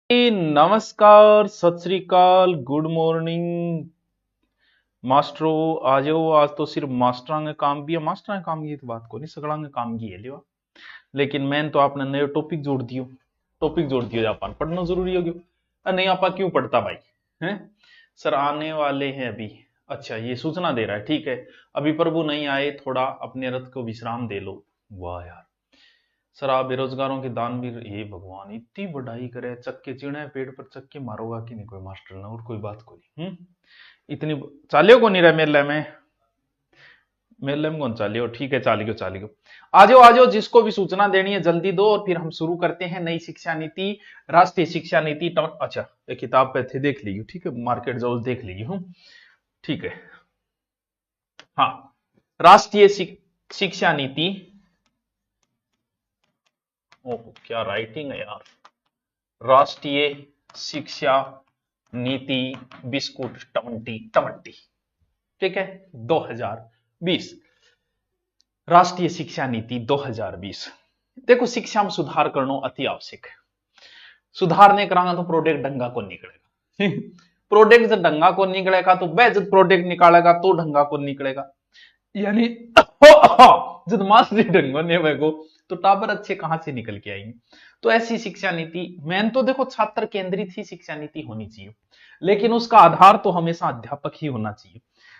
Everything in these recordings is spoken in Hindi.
नमस्कार, सत श्री अकाल, गुड मॉर्निंग मास्टरो। आ जाओ। आज तो सिर्फ मास्टरां के काम भी है। मास्टरां के काम की तो बात को नहीं, सगड़ा के काम की है लियो। लेकिन मैंने तो आपने नए टॉपिक जोड़ दियो। अपन पढ़ना जरूरी हो गयो। नहीं आपा क्यों पढ़ता भाई? हैं सर आने वाले हैं अभी। अच्छा ये सूचना दे रहा है, ठीक है। अभी प्रभु नहीं आए, थोड़ा अपने रथ को विश्राम दे लो। वाह यार। सर आप बेरोजगारों के दानवीर, हे भगवान इतनी बढ़ाई करे, चक्के चिणे पेड़ पर चक्के मारोगा कि नहीं कोई मास्टर ना, और कोई बात को नहीं। इतनी चालियो को नहीं रहा मेले में कौन चालियो? ठीक है, चालियो। आ जाओ, जिसको भी सूचना देनी है जल्दी दो, और फिर हम शुरू करते हैं नई शिक्षा नीति, राष्ट्रीय शिक्षा नीति। अच्छा एक किताब पे थे, देख लीजिए, ठीक है, मार्केट जाओ देख लीजिए। ठीक है। हाँ, राष्ट्रीय शिक्षा नीति। ओह क्या राइटिंग है यार। राष्ट्रीय शिक्षा नीति बिस्कुट 2020, ठीक है, 2020। राष्ट्रीय शिक्षा नीति 2020। देखो शिक्षा में सुधार करना अति आवश्यक है। सुधार नहीं करांगा तो प्रोडक्ट ढंगा को निकलेगा। प्रोडक्ट जब ढंगा को निकलेगा तो वह जब प्रोडक्ट निकालेगा तो ढंगा को निकलेगा। यानी जब मास्टरी ढंगो ने को तो टाबर अच्छे कहां से निकल के आएंगे। तो ऐसी शिक्षा नीति, मैंने तो देखो छात्र केंद्रित ही शिक्षा नीति होनी चाहिए, लेकिन उसका आधार तो हमेशा अध्यापक ही होना चाहिए।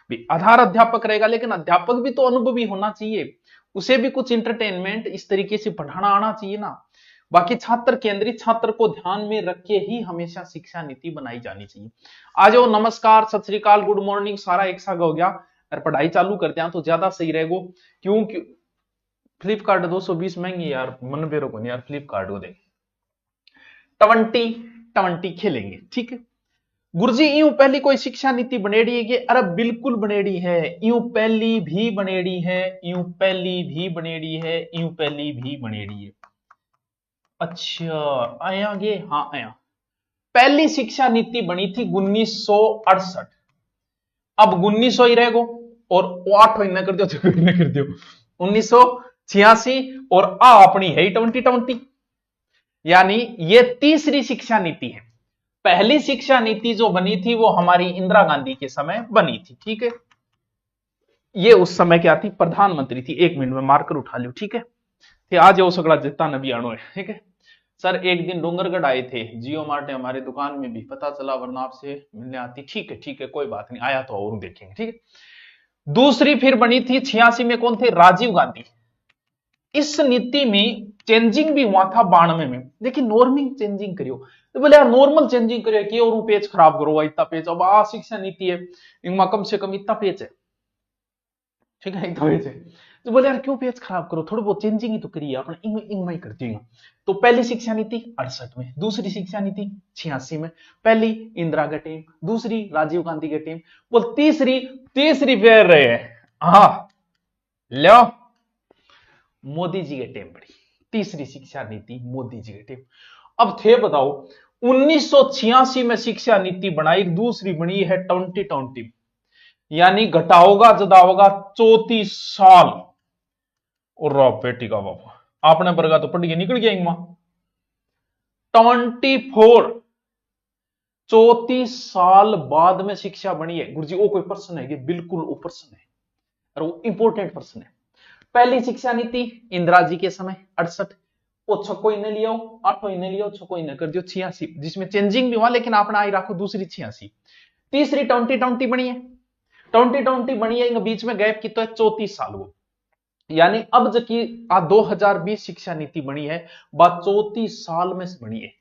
भी आधार अध्यापक रहेगा, लेकिन अध्यापक भी तो अनुभवी होना चाहिए। उसे भी कुछ इंटरटेनमेंट इस तरीके से पढ़ाना आना चाहिए ना। बाकी छात्र केंद्रित, छात्र को ध्यान में रख के ही हमेशा शिक्षा नीति बनाई जानी चाहिए। आ जाओ, नमस्कार, सत श्री अकाल, गुड मॉर्निंग, सारा एक साथ हो गया। और पढ़ाई चालू करते हैं तो ज्यादा सही रहेगा। क्यों? फ्लिपकार्ट 220 महंगी यार, मन बेरो को नहीं यार, फ्लिपकार्ट को दे 20 खेलेंगे, ठीक है। गुरुजी यूं पहली कोई शिक्षा नीति बनेड़ी है कि? अरे बिल्कुल बनेड़ी है, यूं पहली भी बनेड़ी है, यूं पहली भी बनेड़ी है, यूं पहली भी बनेड़ी है। अच्छा आया गे, हाँ आया। पहली शिक्षा नीति बनी थी 1968। अब 1900 ही रहेगो, और 8 महीना कर दियो 1986, और आ अपनी है 2020। यानी ये तीसरी शिक्षा नीति है। पहली शिक्षा नीति जो बनी थी वो हमारी इंदिरा गांधी के समय बनी थी, ठीक है। ये उस समय क्या थी? प्रधानमंत्री थी। 1 मिनट में मार्कर उठा लियो, ठीक है। तो आज वो सगड़ा जितना नबी आनो है, ठीक है। सर एक दिन डोंगरगढ़ आए थे, जियो मार्ट हमारे दुकान में भी, पता चला, वरना आपसे मिलने आती। ठीक है, कोई बात नहीं, आया तो और देखेंगे, ठीक है। दूसरी फिर बनी थी 86 में, कौन थे? राजीव गांधी। इस नीति में चेंजिंग भी हुआ था 92 में, लेकिन नॉर्मिंग चेंजिंग करियो। तो बोले यार नॉर्मल चेंजिंग करियो कि और पेज खराब करो, इतना पेज। अब आ शिक्षा नीति है, इनमें कम से कम इतना पेज है, ठीक है, इतना पेज है। तो बोले यार क्यों पेज खराब करो, थोड़ी बहुत चेंजिंग ही तो करिए, अपने इंग में ही कर दिएगा। तो पहली शिक्षा नीति 68 में, दूसरी शिक्षा नीति 86 में। पहली इंदिरा का टीम, दूसरी राजीव गांधी की टीम, बोल तीसरी तीसरी फेर रहे हैं। हाँ लो, मोदी जी के टेम पड़ी। तीसरी शिक्षा नीति मोदी जी के टेम। अब थे बताओ, 1986 में शिक्षा नीति बनाई, दूसरी बनी है 2020, यानी घटाओगा जदाओगा 34 साल। और बेटी का बाबा, आपने वर्गा तो पढ़ के निकल गया इंगमा 24। 34 साल बाद में शिक्षा बनी है। गुरुजी वो कोई प्रश्न है? बिल्कुल वो प्रश्न है, और वो इंपोर्टेंट प्रश्न है। पहली शिक्षा नीति इंदिरा जी के समय 68, वो छको इन्हें लिया, 8 इन्हें लिया, छको इन्हें कर दियो 86, जिसमें चेंजिंग भी हुआ, लेकिन आपने आई रखो दूसरी 86। तीसरी 2020 बनी है। 2020 बनी है, बीच में गैप की तो है 34 साल वो। यानी अब जबकि 2020 शिक्षा नीति बनी है, बात 34 साल में बनी है।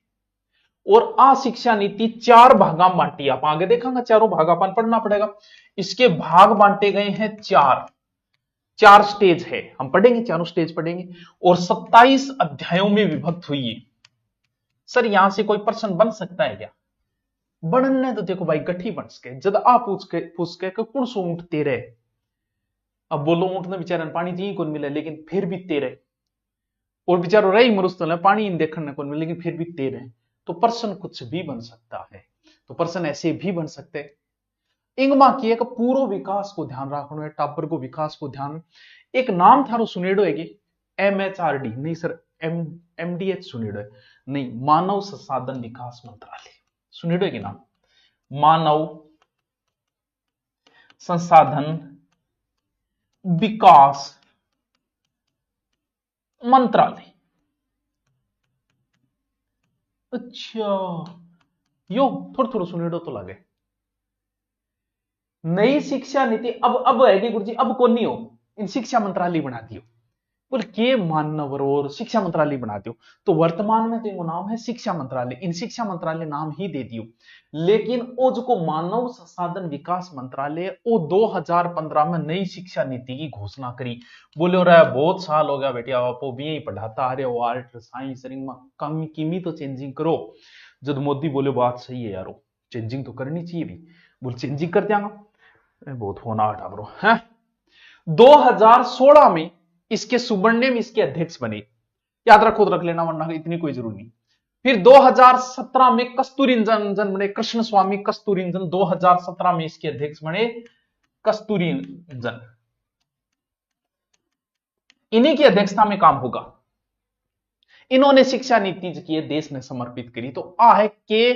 और आ शिक्षा नीति 4 भागा में बांटी, आप आगे देखेंगे चारों भाग अपन पढ़ना पड़ेगा। इसके भाग बांटे गए हैं 4 स्टेज है, हम पढ़ेंगे, चारों स्टेज पढ़ेंगे, और 27 अध्यायों में विभक्त हुई है। सर यहां से कोई प्रश्न बन सकता है क्या? बनने तो देखो भाई, गठी बन सके जब आप पूछ के कौन सो ऊंट तेरे। अब बोलो ऊंट ने बेचारा पानी जी कौन मिले, लेकिन फिर भी तेरे, और बेचारो रही मरुस्थल पानी इन देखने कौन मिले, लेकिन फिर भी तेरे। तो प्रश्न कुछ भी बन सकता है। तो प्रश्न ऐसे भी बन सकते हैं। इंगमा की एक पूर्व विकास को ध्यान रखना है, टापर को विकास को ध्यान। एक नाम थारो सुनेडो है कि MHRD नहीं सर, MDH सुनिड़ो है? नहीं, मानव संसाधन विकास मंत्रालय सुनिड़ो है कि नाम? मानव संसाधन विकास मंत्रालय। अच्छा, यो थोड़ा थोड़ा सुनिड़ो तो लगे। नई शिक्षा नीति अब है कि गुरुजी अब कौन नहीं हो, इन शिक्षा मंत्रालय बना दियो। बोल के मानव और शिक्षा मंत्रालय बना दियो, तो वर्तमान में तो इनको नाम है शिक्षा मंत्रालय, इन शिक्षा मंत्रालय नाम ही दे दियो। लेकिन वो जो मानव संसाधन विकास मंत्रालय वो 2015 में नई शिक्षा नीति की घोषणा करी। बोले रहा बहुत साल हो गया बेटिया, आप भी यही पढ़ाता आ रहे हो आर्ट साइंस रिंग में, कमी कीमी तो चेंजिंग करो। जब मोदी बोले बात सही है यारो, चेंजिंग तो करनी चाहिए भी, बोल चेंजिंग कर दियागा। बहुत होना हटा ब्रो है। 2016 में इसके सुब्रनेम इसके अध्यक्ष बने, याद रखो तो रख लेना वरना इतनी कोई जरूरी नहीं। फिर 2017 में कस्तूरी रंजन बने, कृष्ण स्वामी कस्तूरी रंजन 2017 में इसके अध्यक्ष बने कस्तूरी रंजन, इन्हीं की अध्यक्षता में काम होगा। इन्होंने शिक्षा नीति की देश ने समर्पित करी। तो आ है के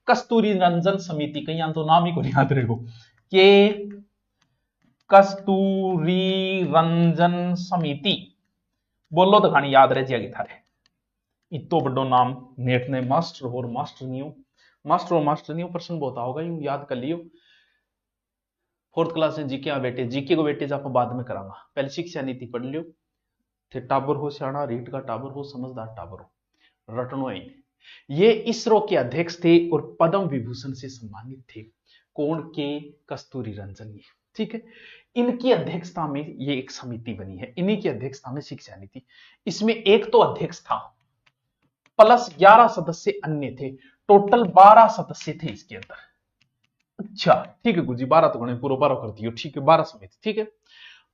कस्तूरी रंजन समिति, कहीं तो नाम ही को याद रहेगा, के कस्तूरी रंजन समिति, बोलो तो खानी याद रह जाएगी थारे। इतो बड़ो नाम नेट ने मास्टर और मास्टर न्यू प्रश्न बोता होगा, यूं याद कर लियो। फोर्थ क्लास में जीके बेटे, जीके को बेटे आप बाद में करांगा, पहले शिक्षा नीति पढ़ लियो। थे टाबर हो सियाणा, रीट का टाबर हो, समझदार टाबर हो, रटनो ही। ये इसरो के अध्यक्ष थे और पद्म विभूषण से सम्मानित थे। कौन? के कस्तूरी रंजन, ये ठीक है। इनकी अध्यक्षता में ये एक समिति बनी है, इन्हीं की अध्यक्षता में शिक्षा नीति। इसमें एक तो अध्यक्ष था प्लस 11 सदस्य अन्य थे, टोटल 12 सदस्य थे इसके अंदर। अच्छा ठीक है गुरुजी, 12 तो गणे पूरा 12 कर दियो, ठीक है 12 समिति, ठीक है।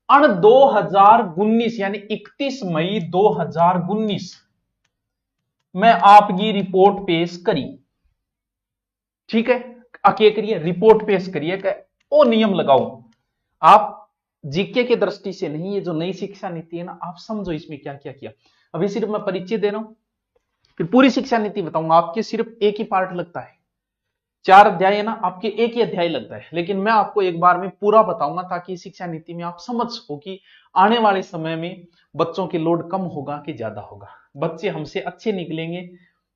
2019 यानी 31 मई 2019 में आपकी रिपोर्ट पेश करी, ठीक है। क्या करिए? रिपोर्ट पेश करिए कि वो नियम लगाओ। आप जीके की दृष्टि से नहीं, ये जो नई शिक्षा नीति है ना, आप समझो इसमें क्या क्या किया। अभी सिर्फ मैं परिचय दे रहा हूं, फिर पूरी शिक्षा नीति बताऊंगा। आपके सिर्फ एक ही पार्ट लगता है, 4 अध्याय है ना, आपके एक ही अध्याय लगता है, लेकिन मैं आपको एक बार में पूरा बताऊंगा ताकि शिक्षा नीति में आप समझ सको कि आने वाले समय में बच्चों की लोड कम होगा कि ज्यादा होगा, बच्चे हमसे अच्छे निकलेंगे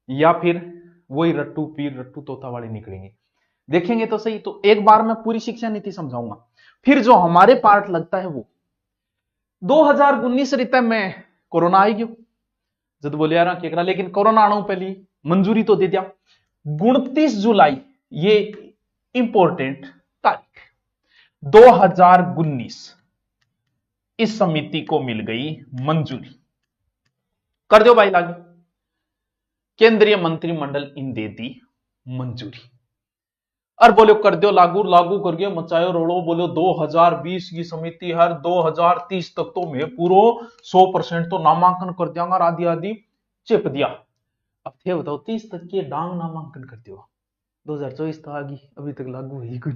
या फिर वही रट्टू पीर रट्टू तोता वाले निकलेंगे, देखेंगे तो सही। तो एक बार मैं पूरी शिक्षा नीति समझाऊंगा। फिर जो हमारे पार्ट लगता है वो 2019 रीते में कोरोना आई गयो, जब बोले यार केकरा, लेकिन कोरोना आना पहली मंजूरी तो दे दिया। 29 जुलाई ये इंपॉर्टेंट तारीख 2019 इस समिति को मिल गई मंजूरी, कर दो भाई लागू। केंद्रीय मंत्रिमंडल इन दे दी मंजूरी और बोलो कर दो लागू, लागू कर गया, मचायो रोड़ो, बोलो 2020 की समिति हर 2030 तक तो मैं पूरा 100% तो नामांकन कर दिया, आदि आदि चिप दिया। अब थे बताओ 30 तक के डांग नामांकन कर दिया, 2024 तो आ गई, अभी तक लागू है ही कोई।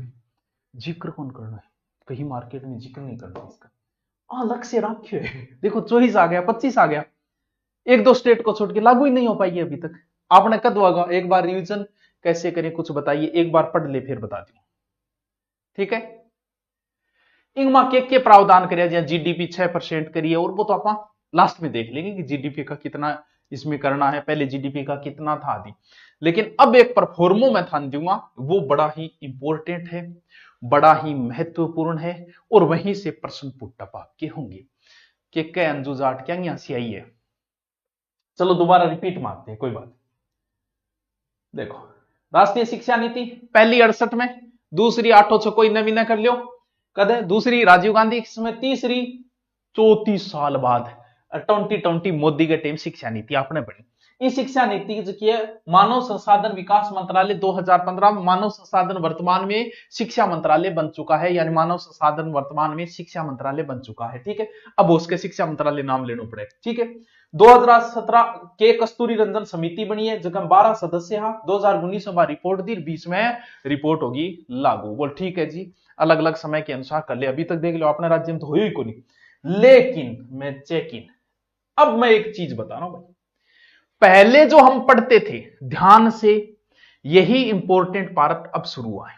जिक्र कौन करना है, कहीं मार्केट में जिक्र नहीं करना इसका, अलग से रखे है। देखो 24 आ गया, 25 आ गया, एक दो स्टेट को छोड़ के लागू ही नहीं हो पाई अभी तक। आपने कद होगा, एक बार रिवीजन कैसे करें कुछ बताइए, एक बार पढ़ ले फिर बता दूं, ठीक है। इंगमा के प्रावधान करिए, जहां जीडीपी 6% करिए, और वो तो आप लास्ट में देख लेंगे कि जीडीपी का कितना इसमें करना है, पहले जीडीपी का कितना था आदि। लेकिन अब एक परफॉर्मो मैं ध्यान दूंगा, वो बड़ा ही इंपॉर्टेंट है, बड़ा ही महत्वपूर्ण है, और वहीं से प्रश्न पुट अप आपके होंगे कि कै अंजू जाट क्या यहां से आई है। चलो दोबारा रिपीट मारते हैं, कोई बात। देखो राष्ट्रीय शिक्षा नीति पहली 68 में, दूसरी 8 कोई नवीन कर लियो कदे, दूसरी राजीव गांधी में, तीसरी 34 साल बाद 2020 मोदी के टाइम शिक्षा नीति आपने पढ़ी। इस शिक्षा नीति जो की मानव संसाधन विकास मंत्रालय 2015 में, मानव संसाधन वर्तमान में शिक्षा मंत्रालय बन चुका है, यानी मानव संसाधन वर्तमान में शिक्षा मंत्रालय बन चुका है, ठीक है। अब उसके शिक्षा मंत्रालय नाम लेना पड़ेगा, ठीक है। 2017 के कस्तूरी रंजन समिति बनी है, जगह 12 सदस्य है। 2019 में रिपोर्ट दी, 20 में रिपोर्ट होगी लागू। बोल ठीक है जी, अलग अलग समय के अनुसार कर ले। अभी तक देख लो अपने राज्य में तो हो ही को नहीं, लेकिन मैं चेक इन। अब मैं एक चीज बता रहा हूं भाई, पहले जो हम पढ़ते थे, ध्यान से, यही इंपॉर्टेंट पार्ट अब शुरू हुआ है।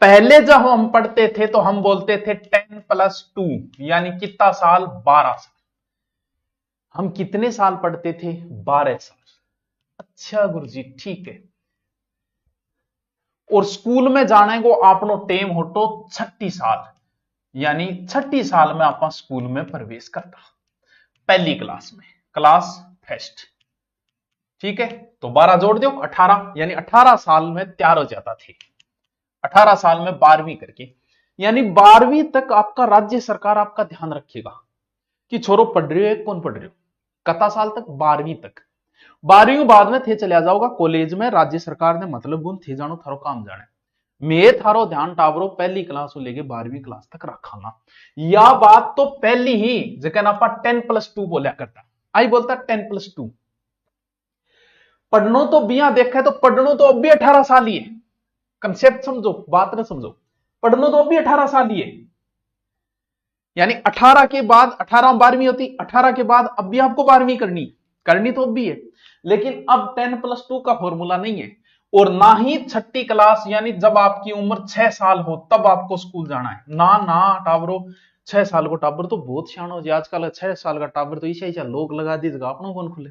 पहले जब हम पढ़ते थे तो हम बोलते थे 10+2 यानी कितना साल, 12 साल। हम कितने साल पढ़ते थे, 12 साल। अच्छा गुरुजी ठीक है। और स्कूल में जाने को आपनो टेम होटो 36 साल, यानी 36 साल में आप स्कूल में प्रवेश करता, पहली क्लास में, क्लास फर्स्ट। ठीक है, तो 12 जोड़ दो 18, यानी 18 साल में तैयार हो जाता थे, 18 साल में 12वीं करके। यानी 12वीं तक आपका राज्य सरकार आपका ध्यान रखेगा कि छोरो पढ़ रहे हो कौन पढ़ रहे हो, कता साल तक, 12वीं तक। 12वीं बाद में थे चलिया जाओगा कॉलेज में, राज्य सरकार ने मतलब गुण थे जानो थारो काम जाने। मैं थारो ध्यान टाबरो पहली क्लास से लेके 12वीं क्लास तक रखांगा। या बात तो पहली ही जगह ना 10+2 बोलिया करता, आई बोलता 10+2। पढ़नो तो बिया देखा तो पढ़नो तो अब भी 18 साल ही है, कंसेप्ट समझो, बात ना समझो, पढ़नो तो अब भी 18 साल ही है। यानी 18 के बाद 18 12वीं होती, 18 के बाद अब भी आपको 12वीं करनी तो अब भी है, लेकिन अब 10+2 का फॉर्मूला नहीं है। और ना ही छठी क्लास, यानी जब आपकी उम्र 6 साल हो तब आपको स्कूल जाना है, ना ना टाबरो। 6 साल को टाबर तो बहुत शान हो जाए, आजकल 6 साल का टाबर तो ऐसा लोग लगा दीजिएगा, अपनों कौन खुले।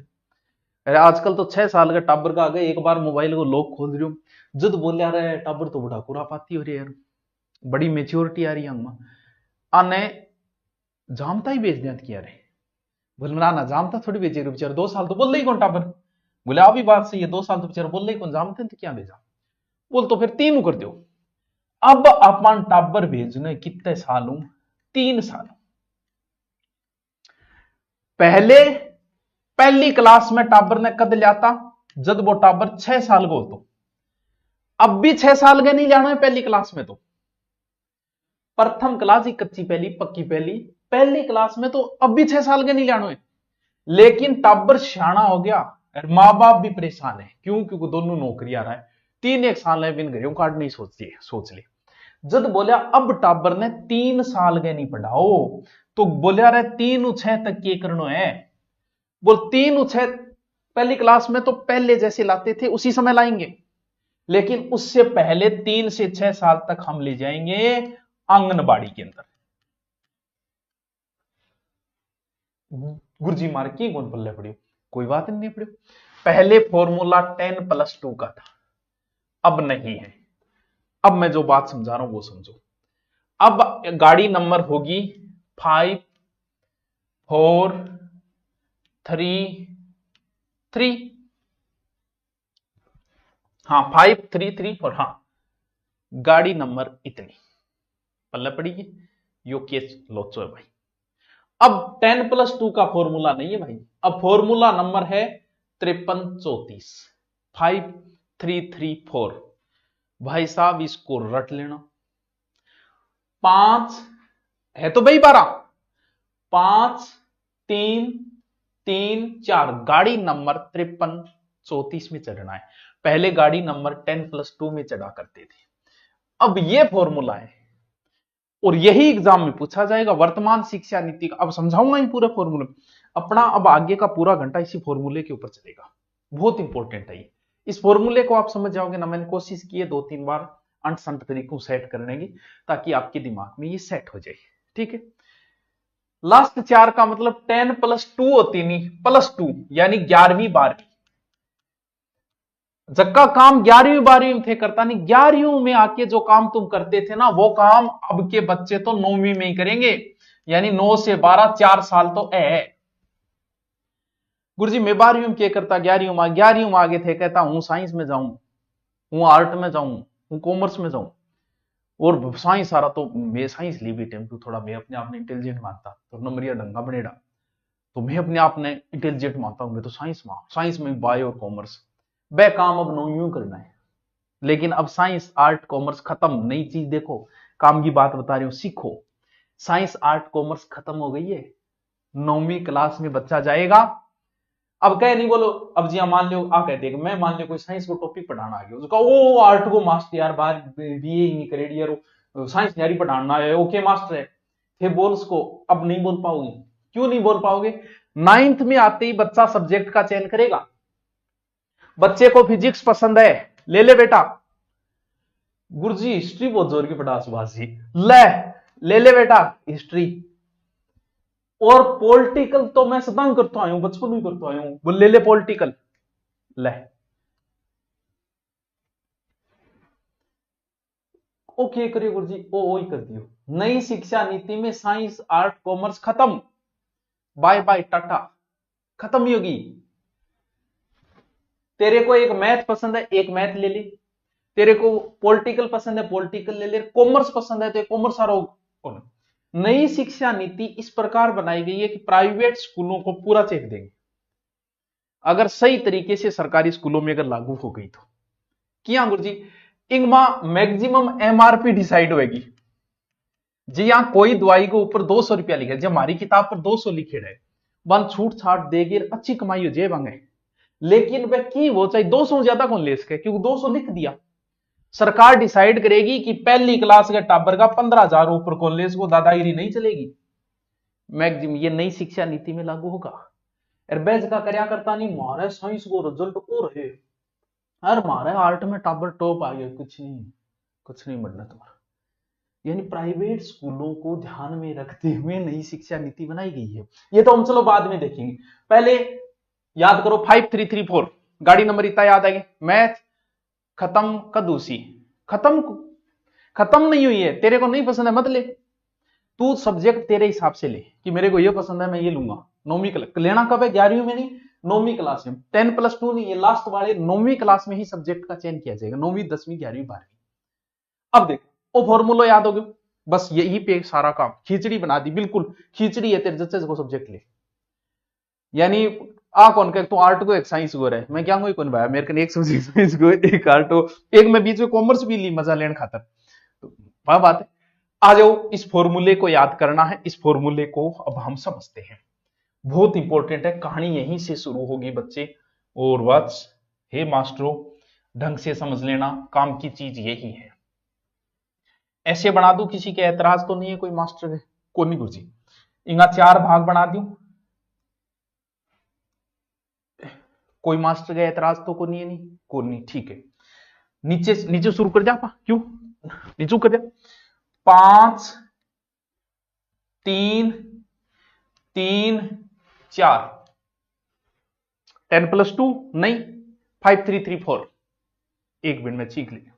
अरे आजकल तो 6 साल का टाबर का आगे एक बार मोबाइल को लॉक खोल रही हूं, जद बोले आ रहा है टाबर तो बड़ा कुरा पाती हो रही है यार, बड़ी मेच्योरिटी आ रही है आने जामता ही बेच दिया किया रे। बोले ना जामता थोड़ी बेचे बेचारा, 2 साल तो बोल रही कौन टाबर। बोले आ भी बात सही है, 2 साल तो बेचारा बोल रही कौन, जामते तो क्या भेजा। बोल तो फिर 3 कर दो। अब अपन टाबर भेजने कितने साल हूं, 3 साल। पहले पहली क्लास में टाबर ने कद लियाता जब वो टाबर 6 साल को हो, तो अब भी 6 साल के नहीं जाना है पहली क्लास में। तो प्रथम क्लास ही कच्ची पहली पक्की पहली क्लास में तो अब भी 6 साल के नहीं जाना है। लेकिन टाबर सियाना हो गया, मां बाप भी परेशान है, क्यों, क्योंकि दोनों नौकरी आ रहा है, 3 साल है बिन घरों काट नहीं सोच ले। जब बोलिया अब टाबर ने 3 साल के नहीं पढ़ाओ, तो बोलिया रे 3 6 तक के करनो है। बोल 3 6 पहली क्लास में तो पहले जैसे लाते थे उसी समय लाएंगे, लेकिन उससे पहले 3 से 6 साल तक हम ले जाएंगे आंगनबाड़ी के अंदर। गुरुजी मार की कौन पल्ले पड़ी, कोई बात नहीं पड़ी। पहले फॉर्मूला 10+2 का था, अब नहीं है। अब मैं जो बात समझा रहा हूं वो समझो। अब गाड़ी नंबर होगी 5 4 3 3, हाँ 5 3 3 4, हाँ गाड़ी नंबर इतनी पल्ले पड़ी, यो केस लोचो है भाई। अब 10+2 का फॉर्मूला नहीं है भाई, अब फॉर्मूला नंबर है 5334, 5 3 3 4। भाई साहब इसको रट लेना, 5 है तो भाई 12, 5 3 3 4, गाड़ी नंबर 5334 में चढ़ना है। पहले गाड़ी नंबर 10+2 में चढ़ा करते थे। अब यह फॉर्मूला है और यही एग्जाम में पूछा जाएगा, वर्तमान शिक्षा नीति का। अब समझाऊंगा ही पूरा फॉर्मूला अपना, अब आगे का पूरा घंटा इसी फॉर्मूले के ऊपर चलेगा, बहुत इंपॉर्टेंट है ये। इस फॉर्मूले को आप समझ जाओगे ना, मैंने कोशिश की है 2-3 बार अंट संट तरीकों सेट करने की, ताकि आपके दिमाग में ये सेट हो जाए। ठीक है, लास्ट 4 का मतलब 10+2 होती नहीं, +2 यानी 11वीं 12वीं। जक्का काम 11वीं 12वीं में थे करता नहीं, 11वीं में आके जो काम तुम करते थे ना, वो काम अब के बच्चे तो 9वीं में ही करेंगे, यानी 9 से 12 4 साल तो है। गुरुजी मैं 12वीं में क्या करता, 11वीं में आगे थे, कहता हूं साइंस में जाऊं, हूं आर्ट में जाऊं, हूं कॉमर्स में जाऊं। और साइंस आ रहा तो मैं साइंस ली भी टाइम टू, थोड़ा मैं अपने आप ने इंटेलिजेंट मानता, तो नंबर ढंगा बनेगा, तो मैं अपने आप ने इंटेलिजेंट मानता हूं, मैं तो साइंस में बायो और कॉमर्स वह काम अब 9वीं करना है। लेकिन अब साइंस आर्ट कॉमर्स खत्म, नई चीज देखो, काम की बात बता रही हूं, सीखो। साइंस आर्ट कॉमर्स खत्म हो गई है, 9वीं क्लास में बच्चा जाएगा। अब कह नहीं बोलो, अब जी मान लो आ कहते मैं मान लो कोई साइंस को टॉपिक पढ़ाना आ गया, उसका वो आर्ट को मास्टर यार बाहर बीए नहीं करेगी यार, साइंस यारी पढ़ाना है, ओके मास्टर है, थे बोल उसको, अब नहीं बोल पाओगे। क्यों नहीं बोल पाओगे, 9th में आते ही बच्चा सब्जेक्ट का चयन करेगा। बच्चे को फिजिक्स पसंद है, ले ले बेटा। गुरुजी हिस्ट्री बहुत जोर की पढ़ा सुभाष जी, ले ले बेटा हिस्ट्री। और पॉलिटिकल तो मैं सदा करता आया हूं, बचपन में करता आया हूं, वो ले ले पॉलिटिकल, ले। ओके करिए गुरुजी, ओ ही कर दियो। नई शिक्षा नीति में साइंस आर्ट कॉमर्स खत्म, बाय बाय टाटा, खत्म ही होगी। तेरे को एक मैथ पसंद है, एक मैथ ले ले। तेरे को पॉलिटिकल पसंद है, पॉलिटिकल ले ले। कॉमर्स पसंद है तो कॉमर्स आरोप। नई शिक्षा नीति इस प्रकार बनाई गई है कि प्राइवेट स्कूलों को पूरा चेक देंगे अगर सही तरीके से सरकारी स्कूलों में अगर लागू हो गई तो। क्या गुरुजी, इनमें मैक्सिमम एमआरपी डिसाइड होगी जी। यहां कोई दवाई के ऊपर 200 रुपया लिखा है, जब हमारी किताब पर 200 लिखे है, वन छूट छाट देगी, अच्छी कमाई हो जाए बांगे। लेकिन वह की वो चाहे 200 ज्यादा कौन ले सके, क्योंकि 200 लिख दिया। सरकार डिसाइड करेगी कि पहली क्लास के टाबर का 15,000 ऊपर कौन ले इसको, दादागिरी नहीं चलेगी। मैक्सिमम ये नई शिक्षा नीति में लागू होगा। और बेज का करया करता नहीं, मारे साइंस को रिजल्ट को रहे, अरे मारे आर्ट में टाबर टॉप आ गया, कुछ नहीं बढ़ना तुम्हारा। यानी प्राइवेट स्कूलों को ध्यान में रखते हुए नई शिक्षा नीति बनाई गई है। ये तो हम चलो बाद में देखेंगे, पहले याद करो 5334 गाड़ी नंबर इतना याद आएगी। मैथ खत्म, कदूसी खत्म नहीं हुई है। तेरे को नहीं पसंद है मत ले, तू सब्जेक्ट तेरे हिसाब से ले कि मेरे को ये पसंद है मैं ये लूंगा। 9वीं क्लास लेना कब है, 11वीं में नहीं, 9वीं क्लास में। 10+2 नहीं, ये लास्ट वाले 9वीं क्लास में ही सब्जेक्ट का चयन किया जाएगा, 9वीं 10वीं 11वीं 12वीं। अब देख वो फॉर्मूला याद हो गया, बस यही पे सारा काम खिचड़ी बना दी, बिल्कुल खिचड़ी है। तेरे जच्चे को सब्जेक्ट ले, यानी आ कौन कह, तू आर्ट को एक साइंस को रहे, मैं क्या कौन भाई मेरे को एक साइंस को एक आर्ट हो, एक मैं बीच में कॉमर्स भी ली मजा लेने खातर, तो वह बात है। आ जाओ, इस फॉर्मूले को याद करना है। इस फॉर्मूले को अब हम समझते हैं, बहुत इंपॉर्टेंट है, कहानी यहीं से शुरू होगी बच्चे। और वत्स हे मास्टरों ढंग से समझ लेना, काम की चीज यही है। ऐसे बना दूं, किसी के ऐतराज तो नहीं है कोई मास्टर है? को नहीं गुरुजी, इनका 4 भाग बना दूं, कोई मास्टर का ऐतराज तो को नहीं है? नहीं को नहीं, ठीक है। नीचे शुरू कर जा, क्यों नीचे कर जा। 5 3 3 4 10+2 नहीं, 5334 एक मिनट में चीख लिया।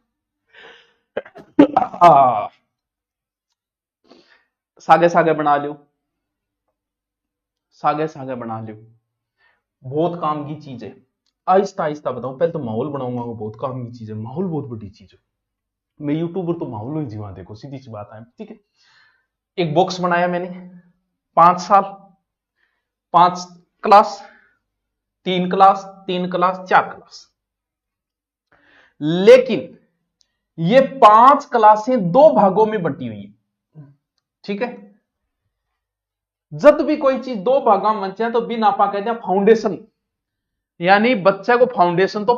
सागे सागे बना लो, सागे बना लो, बहुत काम की चीज है। आहिस्ता आहिस्ता बताऊं, पहले तो माहौल बनाऊंगा, वो बहुत काम की चीज है, माहौल बहुत बड़ी चीज है। मैं यूट्यूबर तो माहौल ही जीवा, देखो सीधी सी बात है, ठीक है। एक बॉक्स बनाया मैंने, 5 साल 5 क्लास 3 क्लास 3 क्लास 4 क्लास, लेकिन ये 5 क्लासें 2 भागों में बंटी हुई है, ठीक है। जब भी कोई चीज 2 भागों में बचे तो बिन आपा कहते हैं फाउंडेशन, यानी बच्चे को फाउंडेशन तो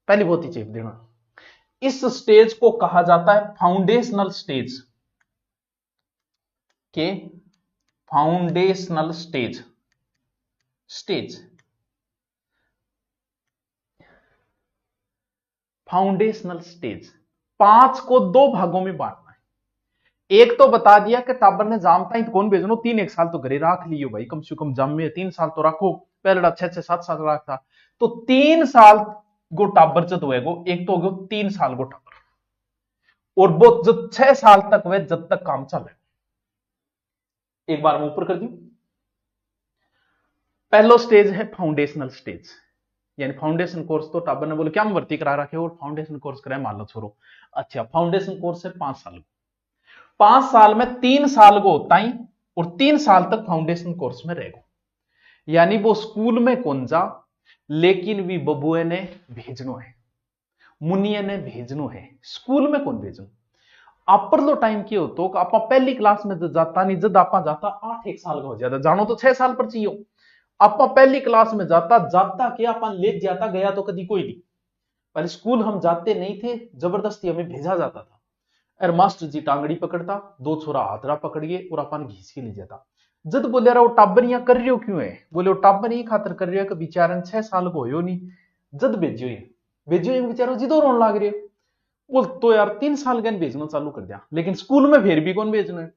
पहली बहुत ही चेप देना। इस स्टेज को कहा जाता है फाउंडेशनल स्टेज के, फाउंडेशनल स्टेज फाउंडेशनल स्टेज। 5 को 2 भागों में बांटना है। एक तो बता दिया कि टाबर ने जामता ही कौन भेजनो, 3 एक साल तो घरे राख लियो भाई, कम से कम जाम में 3 साल तो रखो, पहले 6-7 साल राख था, तो 3 साल गो टाबर जब होएगो, एक तो हो 3 साल गो टाबर, और वो जब 6 साल तक वह जब तक काम चले। एक बार मैं ऊपर कर दूं, पहला स्टेज है फाउंडेशनल स्टेज, यानी फाउंडेशन कोर्स तो टाबर ने बोले क्या हम भर्ती करा रखे और फाउंडेशन कोर्स कराए, मान लो छोड़ो। अच्छा, फाउंडेशन कोर्स है 5 साल, 5 साल में 3 साल को होता ही, और 3 साल तक फाउंडेशन कोर्स में रहेगा। यानी वो स्कूल में कौन जा, लेकिन भी बबुए ने भेजनो है, मुनिया ने भेजनो है, स्कूल में कौन भेजनो। अपर लो टाइम की हो तो आप पहली क्लास में जाता नहीं, जब आप जाता 8-1 साल का हो जाता, जानो तो 6 साल पर चाहिए। आप पहली क्लास में जाता क्या अपन ले जाता, गया तो कभी कोई नहीं, पर स्कूल हम जाते नहीं थे, जबरदस्ती हमें भेजा जाता था। और मास्टर जी टांगड़ी पकड़ता, 2 छोरा हाथरा पकड़िए और अपन घींच के ले जाता। जद बोले रहा वो टाबर यहाँ कर रहे हो क्यों है, बोले वो टाबर यही खातर कर रहे हो कि बेचारा 6 साल को हो नहीं, जद भेजियो ये बेचारा जिदो रोन लाग रहे हो। बोल तो यार 3 साल का भेजना चालू कर दिया, लेकिन स्कूल में फिर भी कौन भेजना है।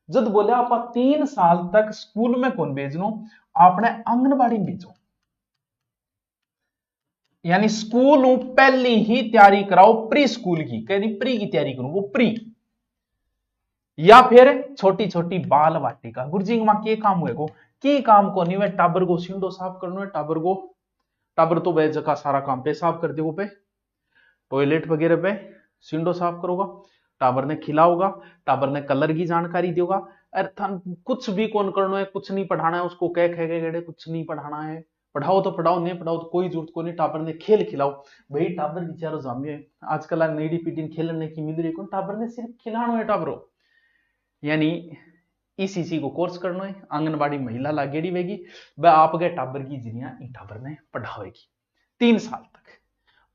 जद बोले आप 3 साल तक स्कूल में कौन भेजनो, आपने आंगनबाड़ी में भेजो, यानी स्कूल पहली ही तैयारी कराओ प्री स्कूल की, कहती प्री की तैयारी करूं वो प्री, या फिर छोटी छोटी बाल वाटिका। गुरुजी वहां के काम हुए को की काम को नहीं, वह टाबर को सिंडो साफ करना है, टाबर तो वह जगह सारा काम पेशाब कर देगा पे, टॉयलेट वगैरह पे सिंडो साफ करोगा, टाबर ने खिलाओगा, टाबर ने कलर की जानकारी देगा। अरे कुछ भी कौन करना है, कुछ नहीं पढ़ाना है उसको, कह गड़े कुछ नहीं पढ़ाना है, पढ़ाओ तो पढ़ाओ, नहीं पढ़ाओ तो कोई जरूरत को नहीं। टाबर ने खेल खिलाओ, भाई टाबर बेचारो जामियो है आजकल नई पीढ़ी खेलने की मिल रही है, टाबर ने सिर्फ खिलाना है टाबरो, यानी इसी को कोर्स करना है। आंगनबाड़ी महिला लागेड़ी वेगी, वह आपके टाबर की जिनिया इन टाबर ने पढ़ावेगी 3 साल तक।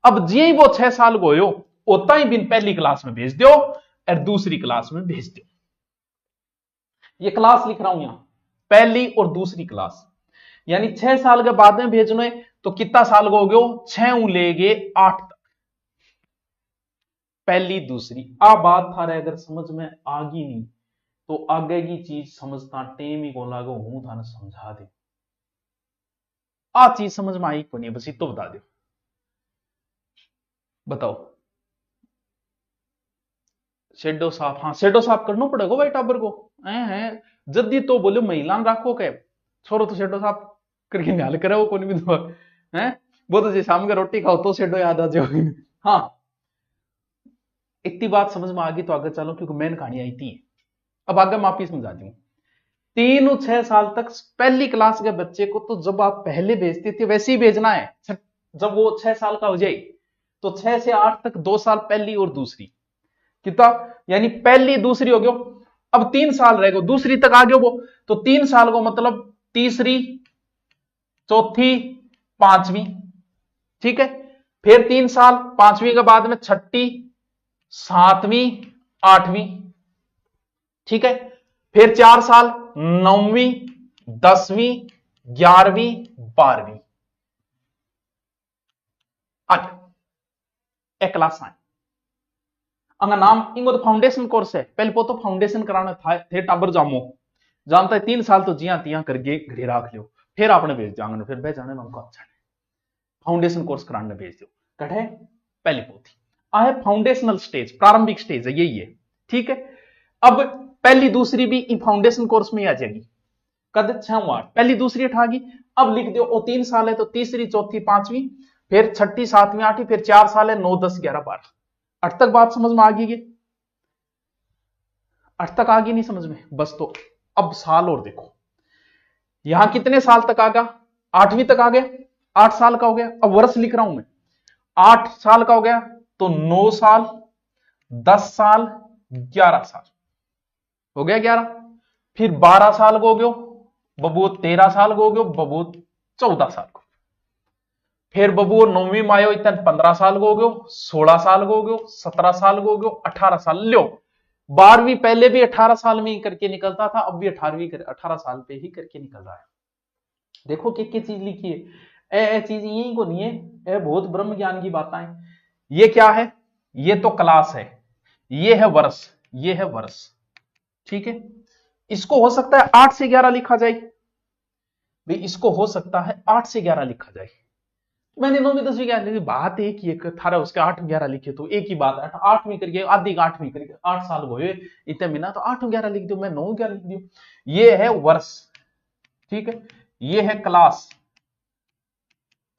अब जी वो 6 साल को हो उतना ही बिन पहली क्लास में भेज दो और दूसरी क्लास में भेज दो। ये क्लास लिख रहा हूं यहां, पहली और दूसरी क्लास, यानी 6 साल के बाद में भेजना है तो कितना साल को हो गयो, 6 ले गए 8 तक, पहली दूसरी। आ बात थारे अगर समझ में आ गई नहीं तो आगे की चीज समझता टेम ही को लागो, हूं थाने समझा दे। आ चीज समझ में आई को नहीं, बस तो बता दो, बताओ। शेडो साफ, हाँ शेडो साफ करना पड़ेगा भाई टाबर को, है जल्दी तो बोलो महिला राखो के छोरो तो शेडो साफ करके निहाल करे वो कौन भी तो है, वो तो जी शाम के रोटी खाओ तो शेडो याद आ जाओगी। हाँ इतनी बात समझ में आ गई तो आगे चलो, क्योंकि मेन कहानी आई थी। अब आगे माफी समझा दी हूं। 3-6 साल तक पहली क्लास के बच्चे को तो जब आप पहले भेजते थे वैसे ही भेजना है, जब वो 6 साल का हो जाए तो 6 से 8 तक 2 साल पहली और दूसरी, कितना, यानी पहली दूसरी हो गयो, अब 3 साल रह गए दूसरी तक आ गयो वो, तो 3 साल को मतलब तीसरी चौथी पांचवी, ठीक है। फिर 3 साल पांचवी के बाद में छठी सातवीं आठवीं, ठीक है। फिर 4 साल 9वीं 10वीं 11वीं 12वीं, एक क्लास आए अंगा नाम इंगो तो फाउंडेशन कोर्स है, पहले तो फाउंडेशन कराना था थे टाबर जामो जानता है 3 साल तो जिया तिया करके घरे रख लियो, फिर आपने भेज दिया आंगन, फिर बह जाने हमको अच्छा फाउंडेशन कोर्स कराने भेज दो, कटे पहली पोथी आहे फाउंडेशनल स्टेज, प्रारंभिक स्टेज है यही है, ठीक है। अब पहली दूसरी भी इन फाउंडेशन कोर्स में आ जाएगी, कद 6 पहली दूसरी अठागी। अब लिख दो वो 3 साल है तो तीसरी चौथी पांचवी, फिर छठी सातवीं आठवीं, फिर 4 साल है 9 10 11 12, 8 तक बात समझ में आ गई, 8 तक आ गई नहीं समझ में, बस तो अब साल और देखो यहां कितने साल तक आ गया, 8वीं तक आ गया, 8 साल का हो गया। अब वर्ष लिख रहा हूं मैं, 8 साल का हो गया तो 9 साल 10 साल 11 साल हो गया 11, फिर 12 साल को हो गयो बबू, 13 साल को हो गयो बबू, 14 साल को, फिर बबू 9वीं में आयो इतने 15 साल को हो गयो, 16 साल को हो गयो, 17 साल को हो गयो, 18 साल लो। 12वीं पहले भी 18 साल में ही करके निकलता था, अब भी 18 साल पे ही करके निकल रहा है। देखो क्या चीज लिखी है, ए चीज यही को नहीं है, ए बहुत ब्रह्म ज्ञान की बातें हैं। ये क्या है, ये तो क्लास है, ये है वर्ष, ये है वर्ष, ठीक है। इसको हो सकता है 8 से 11 लिखा जाए भाई, इसको हो सकता है 8 से 11 लिखा जाए। मैंने 9वीं 10वीं क्या लिखी, बात एक ही एक थारा उसके 8 11 लिखे तो एक ही बात है, 8वीं करके आधी 8वीं करके 8 साल हो इतने महीना तो 8 11 लिख दो, मैं 9 11 लिख दू। ये है वर्ष, ठीक है, ये है क्लास,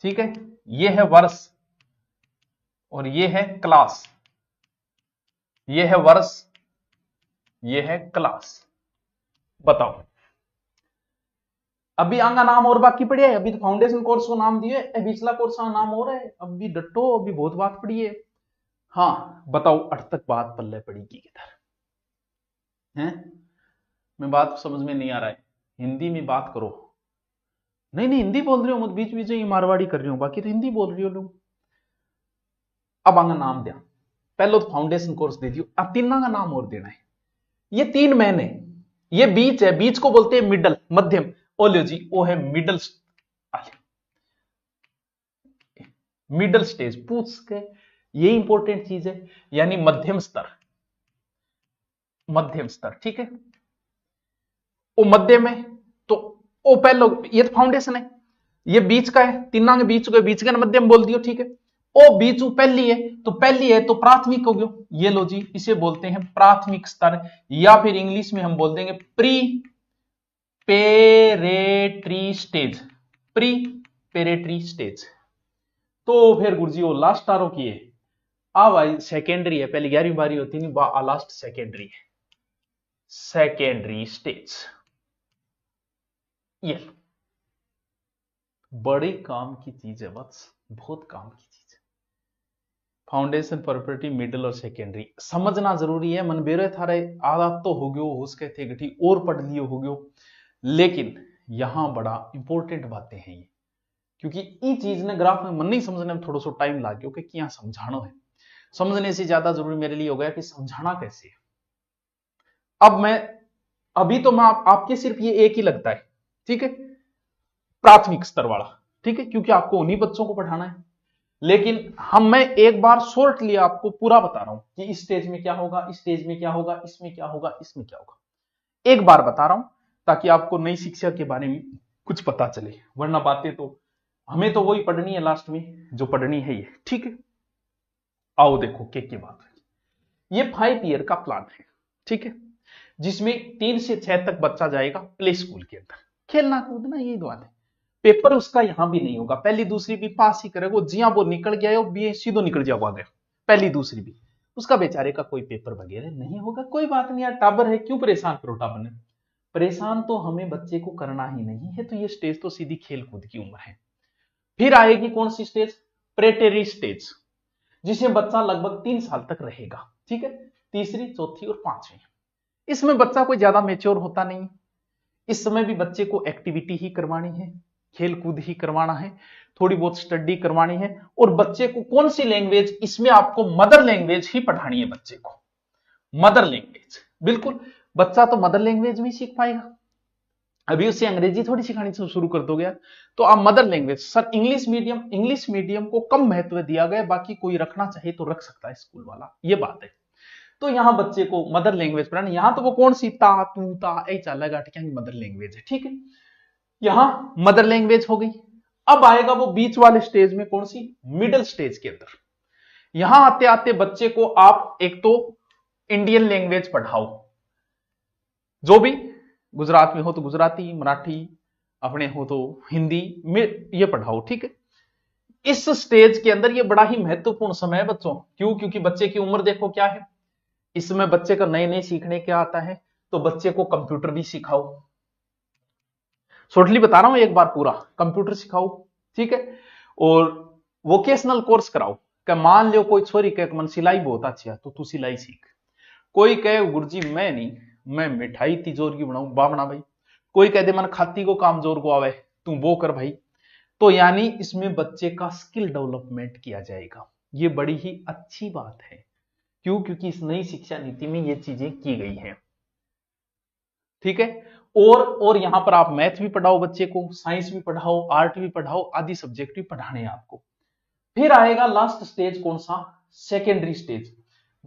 ठीक है, ये है वर्ष और ये है क्लास, ये है वर्ष, ये है क्लास। बताओ अभी आंगा नाम और बाकी पड़ी है, अभी तो फाउंडेशन कोर्स को नाम दिए, पिछला कोर्स का नाम और है, अभी डटो अभी बहुत बात पड़ी है। हाँ बताओ 8 तक बात पल्ले पड़ेगी किधर है, मैं बात समझ में नहीं आ रहा है, हिंदी में बात करो। नहीं नहीं हिंदी बोल रही हो मत, बीच बीच में मारवाड़ी कर रही हूं, बाकी तो हिंदी बोल रही हो लोग। अब आंगा नाम दिया, पहले तो फाउंडेशन कोर्स दे दियो, अब 3 का नाम और देना है। ये 3 महीने ये बीच है, बीच को बोलते हैं मिडल, मध्यम। ओलियो जी वो है मिडल, मिडल स्टेज पूछ के, ये इंपॉर्टेंट चीज है, यानी मध्यम स्तर, मध्यम स्तर, ठीक है। वो मध्यम है तो ओ पहले, ये तो फाउंडेशन है, ये बीच का है, तीना के बीच का मध्यम बोल दियो, ठीक है। ओ बीच पहली है, तो पहली है तो प्राथमिक हो गयो, ये लो जी, इसे बोलते हैं प्राथमिक स्तर, या फिर इंग्लिश में हम बोल देंगे प्री पेरेट्री स्टेज, प्री पेरेट्री स्टेज। तो फिर गुरुजी वो लास्ट आरो की है, अब आई सेकेंडरी है, पहले 11वीं 12वीं होती नहीं, लास्ट सेकेंडरी है, सेकेंडरी स्टेज। ये बड़ी काम की चीज है, बस बहुत काम की चीज है। फाउंडेशन, प्रोपर्टी, मिडिल और सेकेंडरी समझना जरूरी है। मन बेरे थारे आदत तो हो गयो, उसके थे गठी और पढ़ लियो हो गयो, लेकिन यहां बड़ा इंपॉर्टेंट बातें हैं ये, क्योंकि ये चीज ने ग्राफ में मन नहीं समझने में थोड़ा सा टाइम लाग गयो कि क्या समझाना है। समझने से ज्यादा जरूरी मेरे लिए हो गया कि समझाना कैसे है। अब मैं अभी तो मैं आपके सिर्फ ये एक ही लगता है, ठीक है, प्राथमिक स्तर वाला, ठीक है, क्योंकि आपको उन्हीं बच्चों को पढ़ाना है। लेकिन मैं एक बार शॉर्ट लिया आपको पूरा बता रहा हूं कि इस स्टेज में क्या होगा, इस स्टेज में क्या होगा, इसमें क्या होगा, इसमें क्या होगा, एक बार बता रहा हूं ताकि आपको नई शिक्षा के बारे में कुछ पता चले, वरना बातें तो हमें तो वही पढ़नी है लास्ट में जो पढ़नी है ये, ठीक है। आओ देखो क्या बात है। ये 5 ईयर का प्लान है, ठीक है, जिसमें 3 से 6 तक बच्चा जाएगा प्ले स्कूल के अंदर, खेलना कूदना यही बात है। पेपर उसका यहां भी नहीं होगा, पहली दूसरी भी पास ही करेगा, जिया वो निकल गया है बी सीधो निकल जाओ आगे, पहली दूसरी भी उसका बेचारे का कोई पेपर वगैरह नहीं होगा। कोई बात नहीं यार, टाबर है, क्यों परेशान करो टाबर ने, परेशान तो हमें बच्चे को करना ही नहीं है। तो ये स्टेज तो सीधी खेल कूद की उम्र है। फिर आएगी कौन सी स्टेज, प्रेटेरी स्टेज, जिसमें बच्चा लगभग 3 साल तक रहेगा, ठीक है, तीसरी, चौथी और 5वीं। इसमें बच्चा कोई ज्यादा मेच्योर होता नहीं, इस समय भी बच्चे को एक्टिविटी ही करवानी है, खेल कूद ही करवाना है, थोड़ी बहुत स्टडी करवानी है। और बच्चे को कौन सी लैंग्वेज, इसमें आपको मदर लैंग्वेज ही पढ़ानी है बच्चे को, मदर लैंग्वेज, बिल्कुल। बच्चा तो मदर लैंग्वेज में सीख पाएगा, अभी उसे अंग्रेजी थोड़ी सिखानी शुरू कर दोगे यार। तो आप mother language, sir English medium को कम महत्व दिया गया, बाकी कोई रखना चाहे तो रख सकता है स्कूल वाला, ये बात है। तो यहां बच्चे को मदर लैंग्वेज पढ़ाना, यहां तो वो कौन सी ता तू ता ऐ चलेगा, क्या मदर लैंग्वेज है, ठीक है, यहां मदर लैंग्वेज हो गई। अब आएगा वो बीच वाले स्टेज में, कौन सी, मिडिल स्टेज के अंदर। यहां आते आते बच्चे को आप एक तो इंडियन लैंग्वेज पढ़ाओ, जो भी गुजरात में हो तो गुजराती, मराठी, अपने हो तो हिंदी में ये पढ़ाओ, ठीक है। इस स्टेज के अंदर ये बड़ा ही महत्वपूर्ण समय है बच्चों, क्यों, क्योंकि बच्चे की उम्र देखो क्या है, इसमें बच्चे का नए नए सीखने क्या आता है, तो बच्चे को कंप्यूटर भी सिखाओ, शॉर्टली बता रहा हूं एक बार पूरा, कंप्यूटर सिखाओ, ठीक है। और वोकेशनल कोर्स कराओ, कि मान लो कोई छोरी कहे मन सिलाई बहुत अच्छी है तो तू सिलाई सीख, कोई कहे गुरुजी मैं नहीं, मैं मिठाई तिजोर की बनाऊं, बना भाई, कोई कह दे मन खाती को काम जोर को आवे, तू वो कर भाई। तो यानी इसमें बच्चे का स्किल डेवलपमेंट किया जाएगा, ये बड़ी ही अच्छी बात है, क्यों, क्योंकि इस नई शिक्षा नीति में ये चीजें की गई हैं, ठीक है। और यहां पर आप मैथ भी पढ़ाओ बच्चे को, साइंस भी पढ़ाओ, आर्ट भी पढ़ाओ, आदि सब्जेक्ट भी पढ़ाने हैं आपको। फिर आएगा लास्ट स्टेज, कौन सा, सेकेंडरी स्टेज।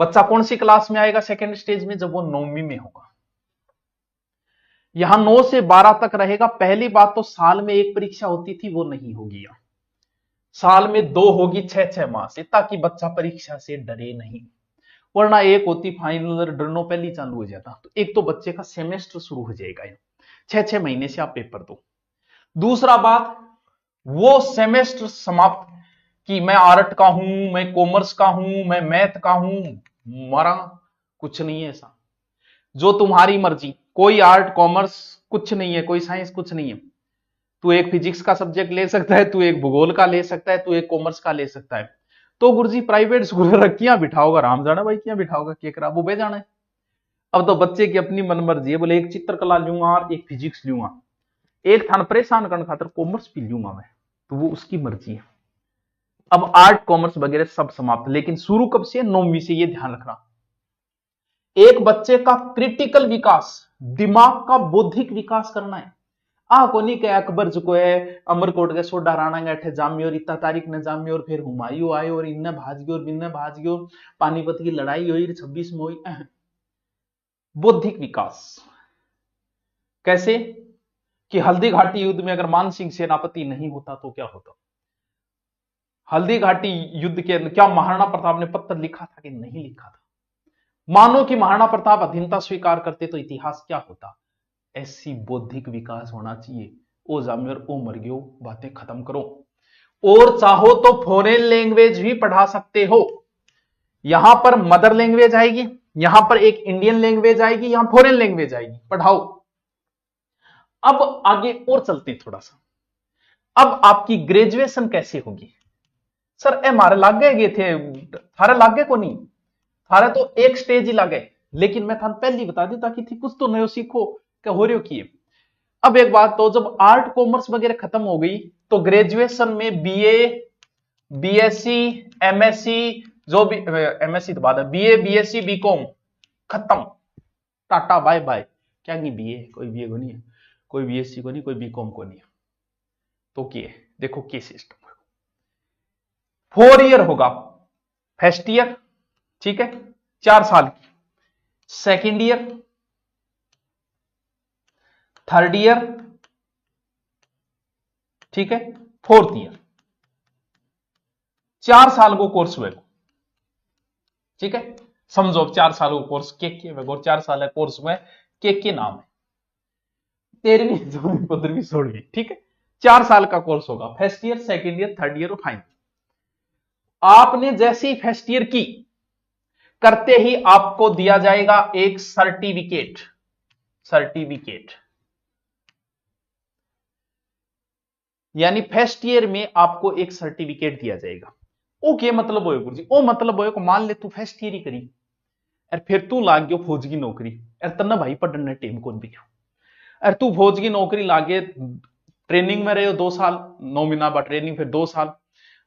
बच्चा कौन सी क्लास में आएगा सेकेंड स्टेज में, जब वो 9वीं में होगा। यहां 9 से 12 तक रहेगा। पहली बात तो साल में एक परीक्षा होती थी, वो नहीं होगी यहां, साल में 2 होगी 6-6 माह से, ताकि बच्चा परीक्षा से डरे नहीं, वरना एक होती फाइनल, डरनो पहले ही चालू हो जाता। तो एक तो बच्चे का सेमेस्टर शुरू हो जाएगा, 6-6 महीने से आप पेपर दो। दूसरा बात, वो सेमेस्टर समाप्त कि मैं आर्ट का हूं, मैं कॉमर्स का हूं, मैं मैथ का हूं, मरा कुछ नहीं है ऐसा, जो तुम्हारी मर्जी, कोई आर्ट कॉमर्स कुछ नहीं है, कोई साइंस कुछ नहीं है। तू एक फिजिक्स का सब्जेक्ट ले सकता है, तू एक भूगोल का ले सकता है, तू एक कॉमर्स का ले सकता है। तो गुरुजी प्राइवेट स्कूल रखियां बिठाओगा, राम जाना भाई क्या बिठाओगा, क्या करा वो बे जाना है। अब तो बच्चे की अपनी मन मर्जी है, बोले एक चित्रकला लूंगा और एक फिजिक्स लूंगा, एक थान परेशान करने खातर कॉमर्स भी लूंगा मैं, तो वो उसकी मर्जी है। अब आर्ट कॉमर्स वगैरह सब समाप्त, लेकिन शुरू कब से, 9वीं से, ये ध्यान रखना। एक बच्चे का क्रिटिकल विकास दिमाग का बौद्धिक विकास करना है। आ को नहीं कह अकबर जो को है अमरकोट के सोडा राणा गठे जामी और इतना तारीख ने जामी और फिर हुमायूं आयो और इन्ने भाज गयो और बिन्ने भाज गयो, पानीपत की लड़ाई हुई 26 में हुई। बौद्धिक विकास कैसे कि हल्दी घाटी युद्ध में अगर मानसिंह सेनापति नहीं होता तो क्या होता? हल्दी घाटी युद्ध के क्या महाराणा प्रताप ने पत्र लिखा था कि नहीं लिखा था? मानो कि महाराणा प्रताप अधीनता स्वीकार करते तो इतिहास क्या होता? ऐसी बौद्धिक विकास होना चाहिए। ओ जामियर ओ मर गयो बातें खत्म करो। और चाहो तो फॉरेन लैंग्वेज भी पढ़ा सकते हो। यहां पर मदर लैंग्वेज आएगी, यहां पर एक इंडियन लैंग्वेज आएगी, यहां फॉरेन लैंग्वेज आएगी, पढ़ाओ। अब आगे और चलते हैं थोड़ा सा। अब आपकी ग्रेजुएशन कैसे होगी? सर ए मारे लाग गए थे, थारे लाग गए को नहीं? थारे तो एक स्टेज ही लागे, लेकिन मैं थाने पहले ही बता दी ताकि थी कुछ तो नयो सीखो क्या हो रही हो किए। अब एक बात तो, जब आर्ट कॉमर्स वगैरह खत्म हो गई तो ग्रेजुएशन में बीए, बीएससी, एमएससी, जो भी एमएससी तो बाद है, बीए, बीएससी, बीकॉम खत्म, टाटा बाय बाय। क्या नहीं बीए, कोई बीए को नहीं है, कोई बीएससी को नहीं, कोई बीकॉम को नहीं है। तो क्या देखो के सिस्टम 4 ईयर होगा, फर्स्ट ईयर ठीक है 4 साल की, सेकेंड ईयर, थर्ड ईयर ठीक है, फोर्थ ईयर, 4 साल को कोर्स हुए ठीक है। समझो 4 साल को कोर्स के और 4 साल कोर्स में के नाम है 13वीं 14वीं 15वीं 16वीं ठीक है। 4 साल का कोर्स होगा, first year, second year, third year और फाइनल। आपने जैसी फर्स्ट ईयर की करते ही आपको दिया जाएगा एक सर्टिफिकेट। सर्टिफिकेट यानी फर्स्ट ईयर में आपको एक सर्टिफिकेट दिया जाएगा। ओ क्या मतलब हो गुरु जी? ओ मतलब हो मान ले तू फर्स्ट ईयर ही करी और फिर तू लाग गयो फौज की नौकरी, और तन्ना भाई पढ़ने टेम कौन भी और तू फौज की नौकरी लागे, ट्रेनिंग में रहे हो 2 साल, 9 महीना बाद ट्रेनिंग, फिर 2 साल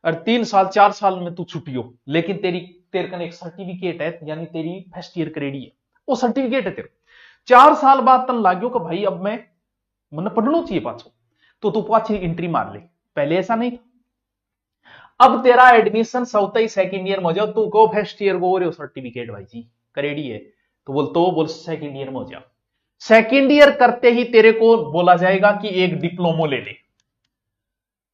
और 3 साल 4 साल में तू छुट्टी हो, लेकिन तेरे कने एक सर्टिफिकेट है, यानी तेरी फर्स्ट ईयर करेडी है, वो सर्टिफिकेट है तेरे। 4 साल बाद तन लाग्यो कि भाई अब मैं मन पढ़ना चाहिए पाछो, तो तू पाछी एंट्री मार ले। पहले ऐसा नहीं था। अब तेरा एडमिशन सौता ही सेकेंड ईयर में हो जाओ, तू को फर्स्ट ईयर को हो सर्टिफिकेट भाई जी करेडी है, तो बोल सेकेंड ईयर में हो जाओ। सेकेंड ईयर करते ही तेरे को बोला जाएगा कि एक डिप्लोमो ले ले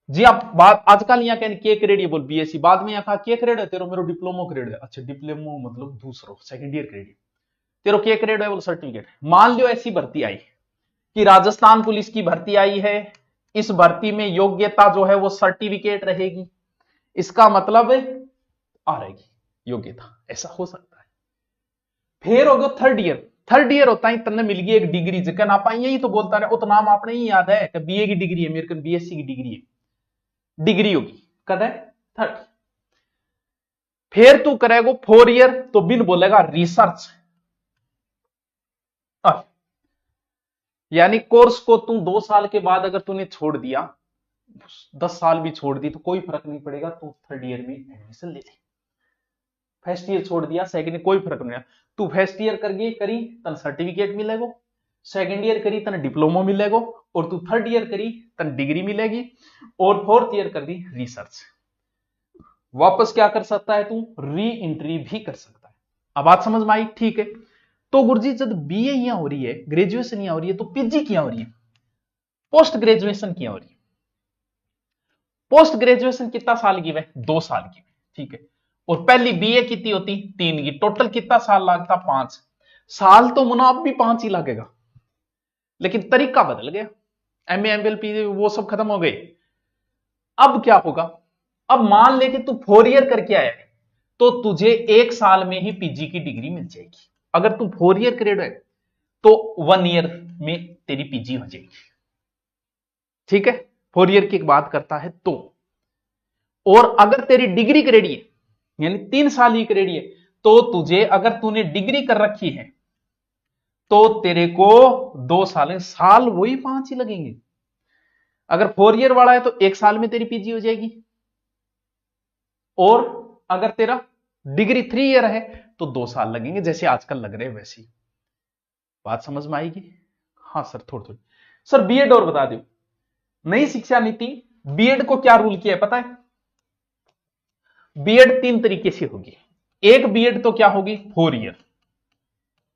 जी। आप बात आजकल यहाँ कहने के क्रेड ये बोल बीएससी, बाद में यहाँ कहा के क्रेड है तेरो, मेरे डिप्लोमो क्रेड है। अच्छा डिप्लोमो मतलब दूसरो सेकेंड ईयर क्रेड, तेरो के क्रेड है बोल सर्टिफिकेट। मान लो ऐसी भर्ती आई कि राजस्थान पुलिस की भर्ती आई है, इस भर्ती में योग्यता जो है वो सर्टिफिकेट रहेगी, इसका मतलब आ रहेगी योग्यता, ऐसा हो सकता है। फिर हो गया थर्ड ईयर। थर्ड ईयर होता है तन्ने मिल गई एक डिग्री, जिसका ना पाई यही तो बोलता है, वो तो नाम आपने ही याद है कि बीए की डिग्री है, मेरे को बीएससी की डिग्री है, डिग्री होगी कद है थर्ड। फिर तू करेगा 4 ईयर, तो बिन बोलेगा रिसर्च, यानी कोर्स को तू 2 साल के बाद अगर तूने छोड़ दिया, 10 साल भी छोड़ दी तो कोई फर्क नहीं पड़ेगा, तू थर्ड ईयर में एडमिशन ले ले। फर्स्ट ईयर छोड़ दिया सेकंड, कोई फर्क नहीं। तू फर्स्ट ईयर करी तन सर्टिफिकेट मिलेगा, सेकंड ईयर करी तन डिप्लोमा मिलेगा, और तू थर्ड ईयर करी तन डिग्री मिलेगी, और फोर्थ ईयर कर दी रिसर्च। वापस क्या कर सकता है तू? री एंट्री भी कर सकता है। अब बात समझ में आई? ठीक है। तो गुरुजी जब बीए यहां हो रही है, ग्रेजुएशन यहां हो रही है, तो पीजी क्या हो रही है, पोस्ट ग्रेजुएशन क्या हो रही है? पोस्ट ग्रेजुएशन कितना साल की है? 2 साल की, ठीक है। और पहली बीए कितनी होती? 3 की। टोटल कितना साल लगता? 5 साल। तो मुना अब भी 5 ही लगेगा, लेकिन तरीका बदल गया, एमए एमएल पी वो सब खत्म हो गए। अब क्या होगा? अब मान ले कि तू 4 ईयर करके आया है, तो तुझे 1 साल में ही पीजी की डिग्री मिल जाएगी। अगर तू 4 ईयर करेड है तो 1 ईयर में तेरी पीजी हो जाएगी, ठीक है। 4 ईयर की बात करता है तो। और अगर तेरी डिग्री करेडी है, यानी 3 साल ही करेडी है, तो तुझे अगर तूने डिग्री कर रखी है तो तेरे को 2 साल वही 5 ही लगेंगे। अगर 4 ईयर वाला है तो 1 साल में तेरी पीजी हो जाएगी, और अगर तेरा डिग्री 3 ईयर है तो 2 साल लगेंगे, जैसे आजकल लग रहे हैं वैसे ही। बात समझ में आएगी? हाँ सर, थोड़ी थोड़ी। सर बीएड और बता दो, नई शिक्षा नीति बीएड को क्या रूल किया है पता है? बीएड 3 तरीके से होगी। एक बीएड तो क्या होगी, 4 ईयर,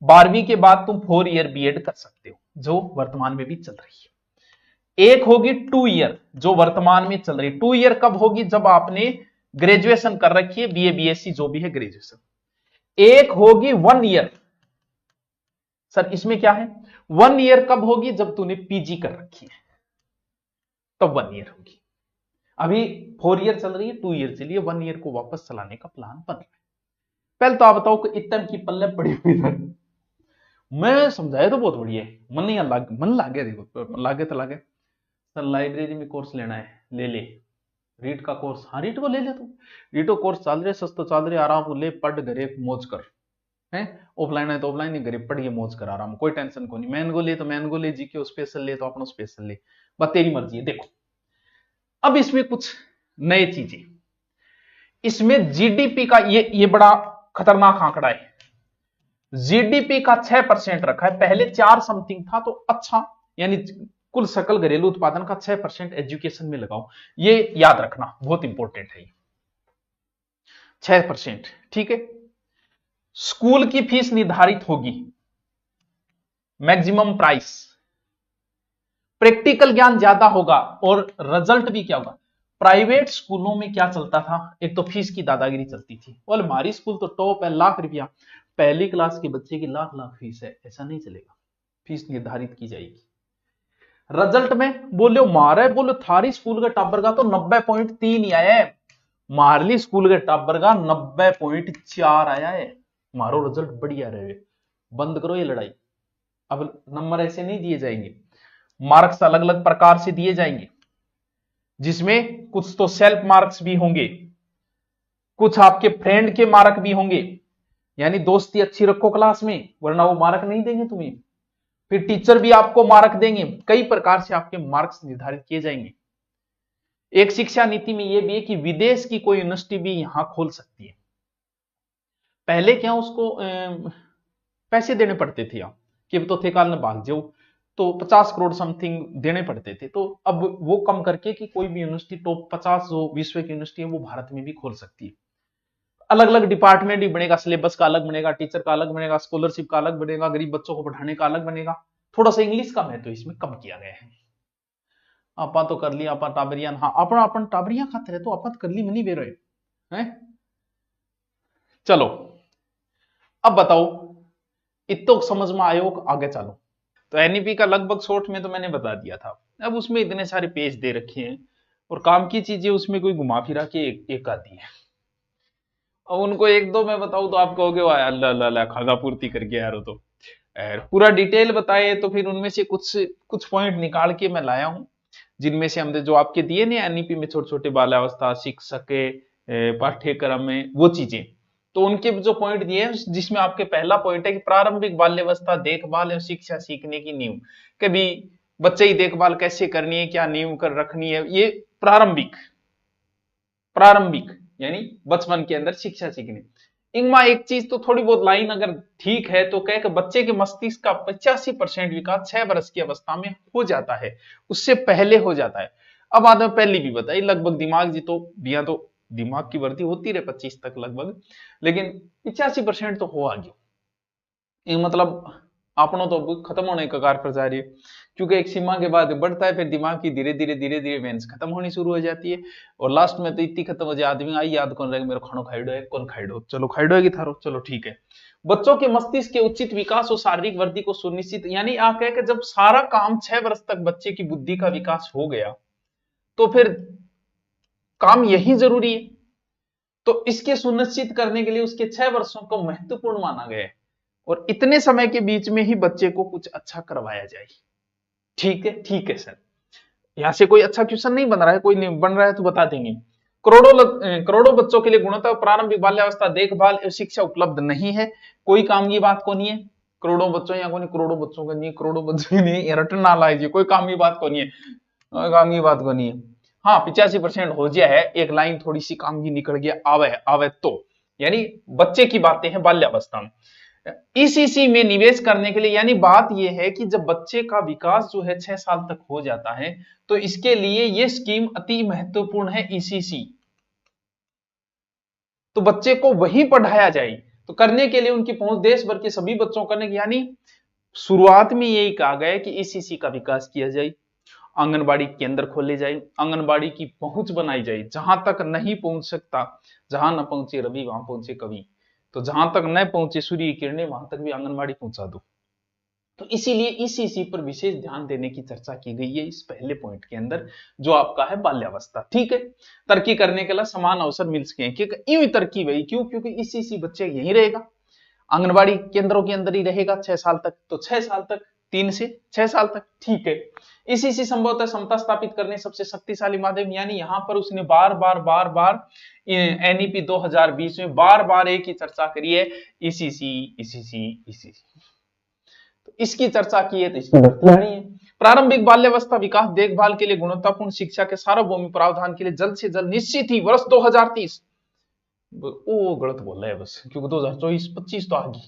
12वीं के बाद तुम 4 ईयर बीएड कर सकते हो, जो वर्तमान में भी चल रही है। एक होगी 2 ईयर, जो वर्तमान में चल रही है। 2 ईयर कब होगी, जब आपने ग्रेजुएशन कर रखी है, बीए बीएससी जो भी है ग्रेजुएशन। एक होगी 1 ईयर। सर इसमें क्या है, 1 ईयर कब होगी, जब तूने पीजी कर रखी है, तब 1 ईयर होगी। अभी 4 ईयर चल रही है, 2 ईयर चलिए, 1 ईयर को वापस चलाने का प्लान बन रहा है। पहले तो आप बताओ कि इतम की पल्ले पड़ी हुई है, मैं समझाया तो बहुत बढ़िया है, मन नहीं मन लागे, देखो लागे तो लागे। सर लाइब्रेरी में कोर्स लेना है, ले ले। रीट का कोर्स, हाँ रीट को ले ले तू, रीटो कोर्स चल रहे, सस्ता चल रहे, आराम को ले, पढ़ घरे मौज कर है। ऑफलाइन है तो ऑफलाइन ही घरे पढ़िए, मौज कर आराम, कोई टेंशन को नहीं। मैन को ले तो मैन को ले, जीके स्पेशल ले तो अपना स्पेशल ले, बस तेरी मर्जी है। देखो अब इसमें कुछ नए चीजें, इसमें जीडीपी का ये बड़ा खतरनाक आंकड़ा है। जीडीपी का 6% रखा है, पहले 4 समथिंग था, तो अच्छा, यानी कुल सकल घरेलू उत्पादन का 6% एजुकेशन में लगाओ, ये याद रखना, बहुत इंपॉर्टेंट है ये 6%। ठीक है, स्कूल की फीस निर्धारित होगी, मैक्सिमम प्राइस, प्रैक्टिकल ज्ञान ज्यादा होगा, और रिजल्ट भी क्या होगा। प्राइवेट स्कूलों में क्या चलता था, एक तो फीस की दादागिरी चलती थी, और हमारी स्कूल तो टॉप है, लाख रुपया, पहली क्लास के बच्चे की लाख लाख फीस है, ऐसा नहीं चलेगा, फीस निर्धारित की जाएगी। रिजल्ट में बोलो मारे, बोलो थारी स्कूल के टाबर का तो 90.3 ही आया है, मारली स्कूल के टाबर का 90.4 आया है, मारो रिजल्ट बढ़िया रहे। बंद करो ये लड़ाई, अब नंबर ऐसे नहीं दिए जाएंगे, मार्क्स अलग अलग प्रकार से दिए जाएंगे, जिसमें कुछ तो सेल्फ मार्क्स भी होंगे, कुछ आपके फ्रेंड के मार्क भी होंगे, यानी दोस्ती अच्छी रखो क्लास में, वरना वो मार्क नहीं देंगे तुम्हें, फिर टीचर भी आपको मार्क देंगे, कई प्रकार से आपके मार्क्स निर्धारित किए जाएंगे। एक शिक्षा नीति में यह भी है कि विदेश की कोई यूनिवर्सिटी भी यहां खोल सकती है। पहले क्या उसको पैसे देने पड़ते थे, आप कि तो थे काल में भाग जाओ, तो 50 करोड़ समथिंग देने पड़ते थे, तो अब वो कम करके कि कोई भी यूनिवर्सिटी टॉप 50 जो विश्व की यूनिवर्सिटी है वो भारत में भी खोल सकती है। अलग अलग डिपार्टमेंट भी बनेगा, सिलेबस का अलग बनेगा, टीचर का अलग बनेगा, स्कॉलरशिप का अलग बनेगा, गरीब बच्चों को पढ़ाने का अलग बनेगा। थोड़ा सा इंग्लिश का महत्व इसमें कम किया गया है। आपा तो कर लिया, आपा टाबरियान, हाँ अपन अपन टाबरिया खाते रहे, तो आपा कर ली मनी बेरो है। चलो अब बताओ, इतो समझ में आयो, आगे चलो। तो एनईपी का लगभग शॉर्ट में तो मैंने बता दिया था। अब उसमें इतने सारे पेज दे रखे हैं, और काम की चीजें उसमें कोई घुमा फिरा के एक आती है। अब उनको एक दो मैं बताऊं तो आप कहोगे वाह अल्लाह अल्लाह खागा पूर्ति कर गया यार, वो तो पूरा डिटेल बताए, तो फिर उनमें से कुछ पॉइंट निकाल के मैं लाया हूं, जिनमें से हमने जो आपके दिए ना एनईपी में, छोटे छोटे बाल्यावस्था, शिक्षक के पाठ्यक्रम में वो चीजें, तो उनके जो पॉइंट दिए हैं, जिसमें आपके पहला पॉइंट है कि प्रारंभिक बाल्यावस्था देखभाल और शिक्षा सीखने की नींव, कभी बच्चे की देखभाल कैसे करनी है, क्या नींव कर रखनी है, ये प्रारंभिक यानी बचपन के अंदर शिक्षा सीखनी। इनमें एक चीज तो थोड़ी बहुत लाइन अगर ठीक है तो कह कि बच्चे के मस्तिष्क का 85% विकास 6 वर्ष की अवस्था में हो जाता है, उससे पहले हो जाता है। अब बाद में पहली भी बताई, लगभग दिमाग जी तो दिया, तो दिमाग की वृद्धि होती रहे 25 तक लगभग, लेकिन 85% तो हो आगे, मतलब अपनों तो खत्म होने के कगार पर जा रही है, क्योंकि एक सीमा के बाद बढ़ता है, फिर दिमाग की धीरे धीरे वेंस खत्म होनी शुरू हो जाती है, और लास्ट में तो इतनी खत्म हो जाए आदमी आई याद कौन रहेगा, मेरे खानो खाइडो है, कौन खाइडो, चलो खाइडो है कि थारो, चलो ठीक है। बच्चों के मस्तिष्क के उचित विकास और शारीरिक वृद्धि को सुनिश्चित, यानी आप कह के जब सारा काम 6 वर्ष तक बच्चे की बुद्धि का विकास हो गया, तो फिर काम यही जरूरी है, तो इसके सुनिश्चित करने के लिए उसके 6 वर्षों को महत्वपूर्ण माना गया है, और इतने समय के बीच में ही बच्चे को कुछ अच्छा करवाया जाए। ठीक है सर, यहां से कोई अच्छा क्वेश्चन नहीं बन रहा है, कोई नहीं बन रहा है तो बता देंगे। करोड़ों बच्चों के लिए गुणवत्ता प्रारंभिक बाल्यावस्था देखभाल और शिक्षा उपलब्ध नहीं है, कोई काम की बात को नहीं है, करोड़ों बच्चों या कोई करोड़ों बच्चों का नहीं, करोड़ों बच्चों नहीं, रटन ना लाइए, कोई काम की बात को नहीं है, काम की बात को नहीं है। हाँ 85% हो गया है, एक लाइन थोड़ी सी काम की निकल गया, आवे तो, यानी बच्चे की बातें हैं बाल्यावस्था में। ईसीसी में निवेश करने के लिए, यानी बात यह है कि जब बच्चे का विकास जो है 6 साल तक हो जाता है तो इसके लिए यह स्कीम अति महत्वपूर्ण है ईसीसी। तो बच्चे को वहीं पढ़ाया जाए, तो करने के लिए उनकी पहुंच देश भर के सभी बच्चों करने की, यानी शुरुआत में यही कहा गया है कि ईसीसी का विकास किया जाए, आंगनबाड़ी केंद्र खोले जाए, आंगनबाड़ी की पहुंच बनाई जाए, जहां तक नहीं पहुंच सकता, जहां न पहुंचे रवि वहां पहुंचे कवि, तो जहां तक न पहुंचे सूर्य की किरणें वहां तक भी आंगनबाड़ी पहुंचा दो। तो इसीलिए ईसीसी पर विशेष ध्यान देने की चर्चा की गई है इस पहले पॉइंट के अंदर, जो आपका है बाल्यावस्था। ठीक है, तरक्की करने के लिए समान अवसर मिल सके, क्योंकि यूं तरक्की वही क्यों, क्योंकि ईसीसी बच्चे यहीं रहेगा, आंगनबाड़ी केंद्रों के अंदर ही रहेगा 6 साल तक, तो 6 साल तक, 3 से 6 साल तक। ठीक है, इसीसी संभवतः समता स्थापित करने सबसे शक्तिशाली माध्यम, यानी यहां पर उसने बार बार एनईपी 2020 में बार एक ही चर्चा करी है, ईसीसी ईसीसी ईसीसी, तो इसकी चर्चा की है, तो इसकी गलतियां नहीं है। प्रारंभिक बाल्यावस्था विकास देखभाल के लिए गुणवत्तापूर्ण शिक्षा के सार्वभौमिक प्रावधान के लिए जल्द से जल्द निश्चित ही वर्ष 2030, वो गलत बोल रहा है बस, क्योंकि 2024-25 तो आ गई,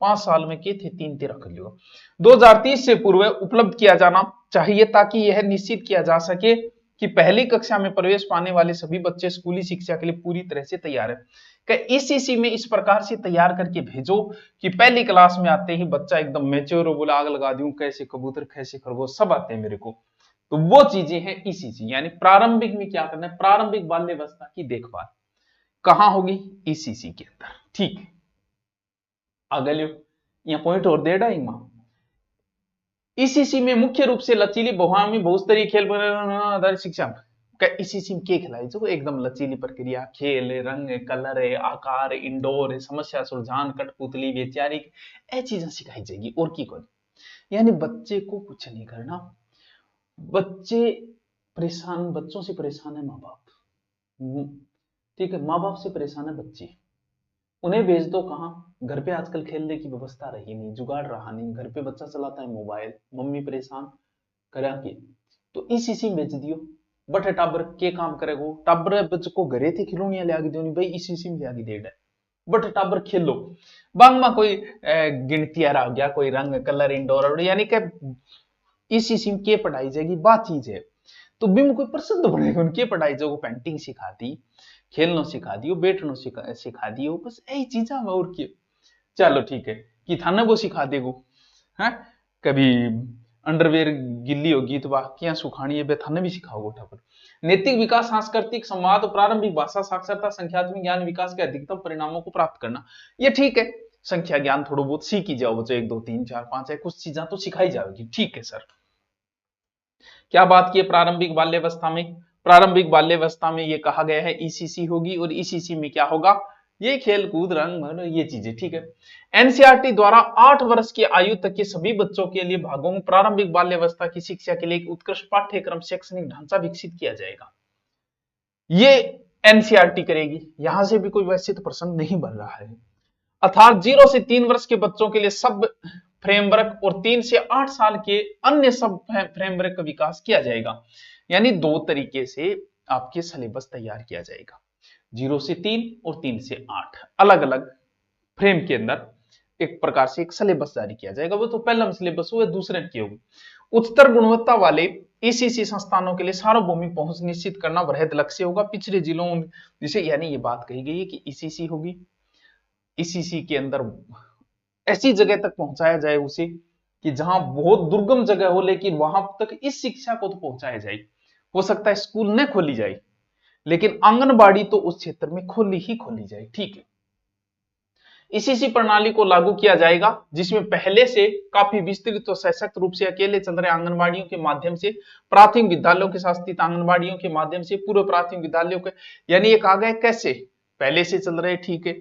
5 साल में के थे 3-13 कर लियो, 2030 से पूर्व उपलब्ध किया जाना चाहिए, ताकि यह निश्चित किया जा सके कि पहली कक्षा में प्रवेश पाने वाले सभी बच्चे स्कूली शिक्षा के लिए पूरी तरह से तैयार है। ईसीसी में इस प्रकार से तैयार करके भेजो कि पहली क्लास में आते ही बच्चा एकदम मैच्योर हो, बोला आग लगा दूं, कैसे कबूतर कैसे खरगोश सब आते हैं मेरे को, तो वो चीजें हैं ईसीसी। यानी प्रारंभिक में क्या करना है, प्रारंभिक बाल्यावस्था की देखभाल कहां होगी, ईसीसी के अंदर। ठीक, आगे लो, यहां पॉइंट और दे डाइंग, ईसीसी में मुख्य रूप से लचीली बहुआयामी बहुस्तरीय खेल आधारित शिक्षा, ईसीसी में क्या खिलाई जो एकदम लचीली प्रक्रिया, खेल, रंग, कलर, आकार, इंडोर, समस्या सुलझान, कठपुतली, वैचारिक, ये चीजें सिखाई जाएगी और की कोई, यानी बच्चे को कुछ नहीं करना, बच्चे परेशान, बच्चों से परेशान है माँ बाप, ठीक है, माँ बाप से परेशान है बच्चे, उन्हें भेज दो कहां, घर पे आजकल खेलने की व्यवस्था रही नहीं, जुगाड़ रहा नहीं, घर पे बच्चा चलाता है मोबाइल, मम्मी परेशान करा के, तो ईसीसी में भेज दियो, बटे टाबर के काम करेगो, टाबर बच्चे को घरे थी खिलौनियां ले आगे देनी भाई, ईसीसी में आगे दे, बटे टाबर खेलो, बांग में कोई गिनती आ गया, कोई रंग कलर इंडोर, यानी कि ईसीसी में के पढ़ाई जाएगी, बात चीज है, तो बिम कोई प्रसिद्ध बनेगा, उनके पढ़ाई जो पेंटिंग सिखा दी, खेलना सिखा दियो, बैठना सिखा दियो, बस यही चीजा और क्या, चलो ठीक है, कि थाना वो सिखा देगो, है कभी अंडरवेयर गिल्ली होगी तो क्या सुखानी है, थाने भी सिखाओगे ठाकुर। नैतिक विकास, सांस्कृतिक संवाद, प्रारंभिक भाषा साक्षरता, संख्यात्मक ज्ञान विकास के अधिकतम परिणामों को प्राप्त करना, ये ठीक है, संख्या ज्ञान थोड़ा बहुत सीख ही जाओ बच्चों, 1 2 3 4 5 है, कुछ चीजें तो सिखाई जाएगी, ठीक है सर। क्या बात की प्रारंभिक बाल्यावस्था में, प्रारंभिक बाल्यावस्था में ये कहा गया है ईसीसी होगी, और ईसीसी में क्या होगा, ये खेल कूद रंग ये चीजें, ठीक है। एनसीईआरटी द्वारा 8 वर्ष की आयु तक के सभी बच्चों के लिए भागों में प्रारंभिक बाल्यावस्था की शिक्षा के लिए एक उत्कृष्ट पाठ्यक्रम शैक्षणिक ढांचा विकसित किया जाएगा, ये एनसीईआरटी करेगी, यहां से भी कोई वैसे तो प्रश्न नहीं बन रहा है, अर्थात 0 से 3 वर्ष के बच्चों के लिए सब फ्रेमवर्क और 3 से 8 साल के अन्य सब फ्रेमवर्क का विकास किया जाएगा, यानी 2 तरीके से आपके सिलेबस तैयार किया जाएगा, 0 से 3 और 3 से 8 अलग अलग फ्रेम के अंदर एक प्रकार से एक सिलेबस जारी किया जाएगा, वो तो पहला सिलेबस हुआ, दूसरे की होगी। उच्चतर गुणवत्ता वाले ईसीसी संस्थानों के लिए सार्वभौमिक पहुंच निश्चित करना वृहद लक्ष्य होगा, पिछड़े जिलों जिसे, यानी ये बात कही गई है कि ईसीसी होगी, ईसीसी के अंदर ऐसी जगह तक पहुंचाया जाए उसे कि जहां बहुत दुर्गम जगह हो, लेकिन वहां तक इस शिक्षा को तो पहुंचाया जाए, हो सकता है स्कूल न खोली जाए लेकिन आंगनबाड़ी तो उस क्षेत्र में खोली जाए, ठीक है। ईसीसी प्रणाली को लागू किया जाएगा, जिसमें पहले से काफी विस्तृत और सशक्त रूप से अकेले चल रहे आंगनबाड़ियों के माध्यम से, प्राथमिक विद्यालयों के साथ स्थित आंगनबाड़ियों के माध्यम से, पूर्व प्राथमिक विद्यालयों के, यानी ये कहा गया कैसे पहले से चल रहे, ठीक है,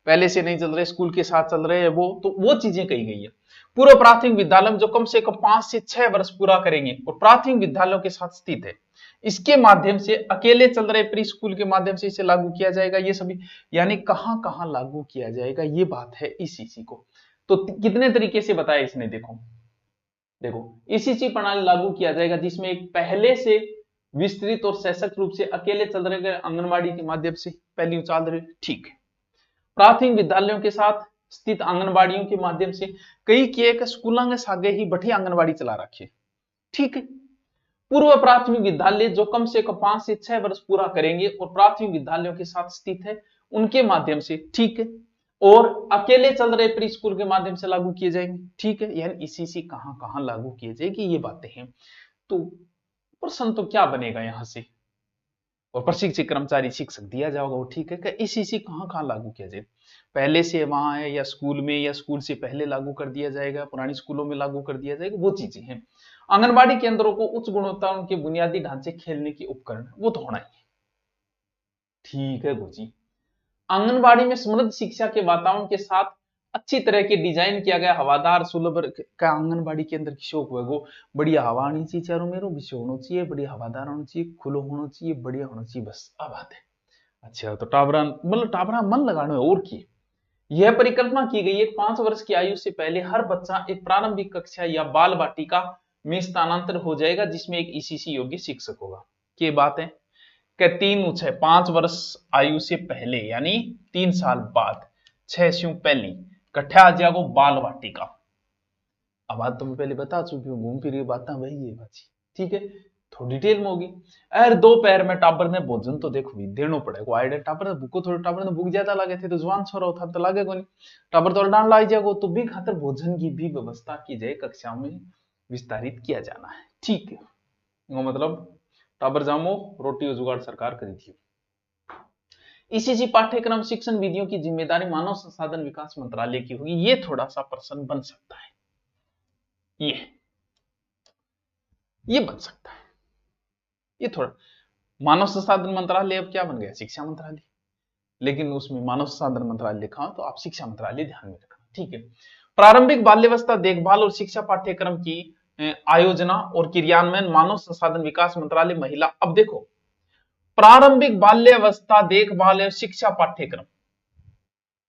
पहले से नहीं चल रहे, स्कूल के साथ चल रहे हैं वो, तो वो चीजें कही गई है। पूर्व प्राथमिक विद्यालय जो कम से कम 5 से 6 वर्ष पूरा करेंगे और प्राथमिक विद्यालयों के साथ स्थित है, इसके माध्यम से अकेले चल रहे प्री स्कूल के माध्यम से इसे लागू किया जाएगा, ये सभी, यानी कहां कहां लागू किया जाएगा, ये बात है ईसीसी को। तो कितने तरीके से बताया इसने, देखो ईसीसी प्रणाली लागू किया जाएगा जिसमें एक पहले से विस्तृत और सशक्त रूप से अकेले चल रहे आंगनबाड़ी के माध्यम से पहली उचाल रही, ठीक है, प्राथमिक विद्यालयों के साथ स्थित आंगनबाड़ियों के माध्यम से कई किए के स्कूलों के सागे ही बठी आंगनबाड़ी चला रखी है। ठीक है, पूर्व प्राथमिक विद्यालय जो कम से कम 5 से 6 वर्ष पूरा करेंगे और प्राथमिक विद्यालयों के साथ स्थित है उनके माध्यम से, ठीक है, और अकेले चल रहे प्री स्कूल के माध्यम से लागू किए जाएंगे। ठीक है, यानी ईसीसी कहां कहां लागू किए जाएगी ये बातें हैं। तो प्रश्न तो क्या बनेगा यहां से, और प्रशिक्षित कर्मचारी शिक्षक दिया जाएगा वो, ठीक है, कि ईसीसी कहां कहां लागू किया जाए, पहले से वहां है या स्कूल में, या स्कूल से पहले लागू कर दिया जाएगा, पुरानी स्कूलों में लागू कर दिया जाएगा, वो चीजें हैं। आंगनबाड़ी केंद्रों को उच्च गुणवत्ता उनके बुनियादी ढांचे खेलने के उपकरण वो तो होना ही है। ठीक है गुरुजी, आंगनबाड़ी में समृद्ध शिक्षा के वातावरण के साथ अच्छी तरह के डिजाइन किया गया हवादार सुलभ का आंगनबाड़ी के अंदर शौक हुआ वो बढ़िया हवा आनी चाहिए, चारों मेरों विषय होना चाहिए, बढ़िया हवादार होना चाहिए, खुलो होना चाहिए, बढ़िया होना चाहिए, बस अब बात है। अच्छा, तो टाबरा मतलब टाबरा मन लगाने और की यह परिकल्पना की गई है 5 वर्ष की आयु से पहले हर बच्चा एक प्रारंभिक कक्षा या बाल वाटिका में स्थानांतर हो जाएगा जिसमें एक ईसीसी योग्य शिक्षक होगा। क्या बात है कि 5 वर्ष आयु से पहले यानी 3 साल बाद 6 से पहली कट्ठा आ जाएगा बाल वाटिका। अब बात तो मैं पहले बता चुकी हूँ, घूम फिर बातें वही है बाजी। ठीक है, थोड़ी डिटेल में होगी। अरे दोपहर में टाबर ने भोजन तो देखो भी देना पड़ेगा, आइडिया टाबर ने भूखो थोड़े, टाबर ने भूख ज्यादा लगे थे तो जवान छोरा होता तो लागे कोई टाबर तो डांड लाग जाएगा, तो भी खातर भोजन की भी व्यवस्था की जाए, कक्षाओं में विस्तारित किया जाना है। ठीक है, मतलब टाबर जामो रोटी जुगाड़ सरकार करी थी। ईसीसी पाठ्यक्रम शिक्षण विधियों की जिम्मेदारी मानव संसाधन विकास मंत्रालय की होगी। ये थोड़ा सा प्रश्न बन सकता है, ये बन सकता है, ये थोड़ा मानव संसाधन मंत्रालय अब क्या बन गया, शिक्षा मंत्रालय, लेकिन उसमें मानव संसाधन मंत्रालय लिखा हो तो आप शिक्षा मंत्रालय ध्यान में रखना। ठीक है, प्रारंभिक बाल्यावस्था देखभाल और शिक्षा पाठ्यक्रम की आयोजना और क्रियान्वयन मानव संसाधन विकास मंत्रालय महिला। अब देखो, प्रारंभिक बाल्यावस्था देखभाल और शिक्षा पाठ्यक्रम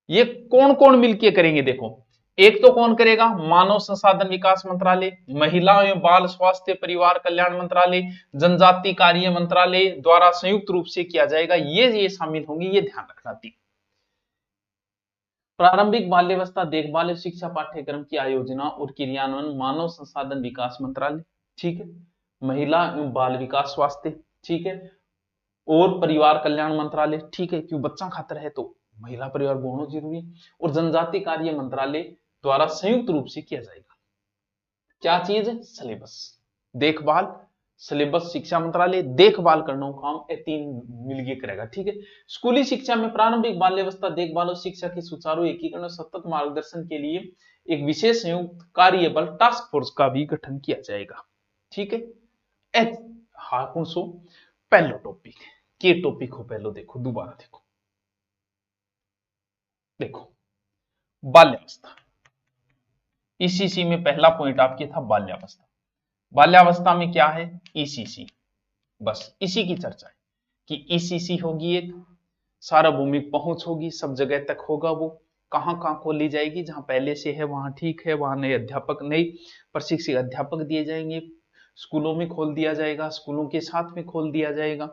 ये कौन कौन मिलकर करेंगे, देखो एक तो कौन करेगा, मानव संसाधन विकास मंत्रालय, महिला एवं बाल स्वास्थ्य परिवार कल्याण मंत्रालय, जनजाति कार्य मंत्रालय द्वारा संयुक्त रूप से किया जाएगा, ये शामिल होंगे, ये ध्यान रखना थी। प्रारंभिक बाल्यावस्था देखभाल और शिक्षा पाठ्यक्रम की आयोजना और क्रियान्वयन मानव संसाधन विकास मंत्रालय, ठीक है, महिला एवं बाल विकास स्वास्थ्य, ठीक है, और परिवार कल्याण मंत्रालय, ठीक है, क्यों बच्चा खातर है तो महिला परिवार बहुत जरूरी है, और जनजाति कार्य मंत्रालय द्वारा संयुक्त रूप से किया जाएगा। क्या चीज है, सिलेबस देखभाल, सिलेबस शिक्षा मंत्रालय देखभाल करना काम, ये 3 मिलकर करेगा। ठीक है, स्कूली शिक्षा में प्रारंभिक बाल्यावस्था देखभाल और शिक्षा के सुचारू एकीकरण और सतत मार्गदर्शन के लिए एक विशेष संयुक्त कार्य बल टास्क फोर्स का भी गठन किया जाएगा। ठीक है, हाँ कौन सो पहलो टॉपिक के टॉपिक हो, पहलो देखो दोबारा देखो बाल्यावस्था, ईसीसी में पहला पॉइंट आपके था बाल्यावस्था। बाल्यावस्था में क्या है, ईसीसी, बस इसी की चर्चा है कि ईसीसी होगी, एक सार्वभौमिक पहुंच होगी, सब जगह तक होगा, वो कहां कहां खोली जाएगी, जहां पहले से है वहां ठीक है, वहां नए अध्यापक नए प्रशिक्षित अध्यापक दिए जाएंगे, स्कूलों में खोल दिया जाएगा, स्कूलों के साथ में खोल दिया जाएगा,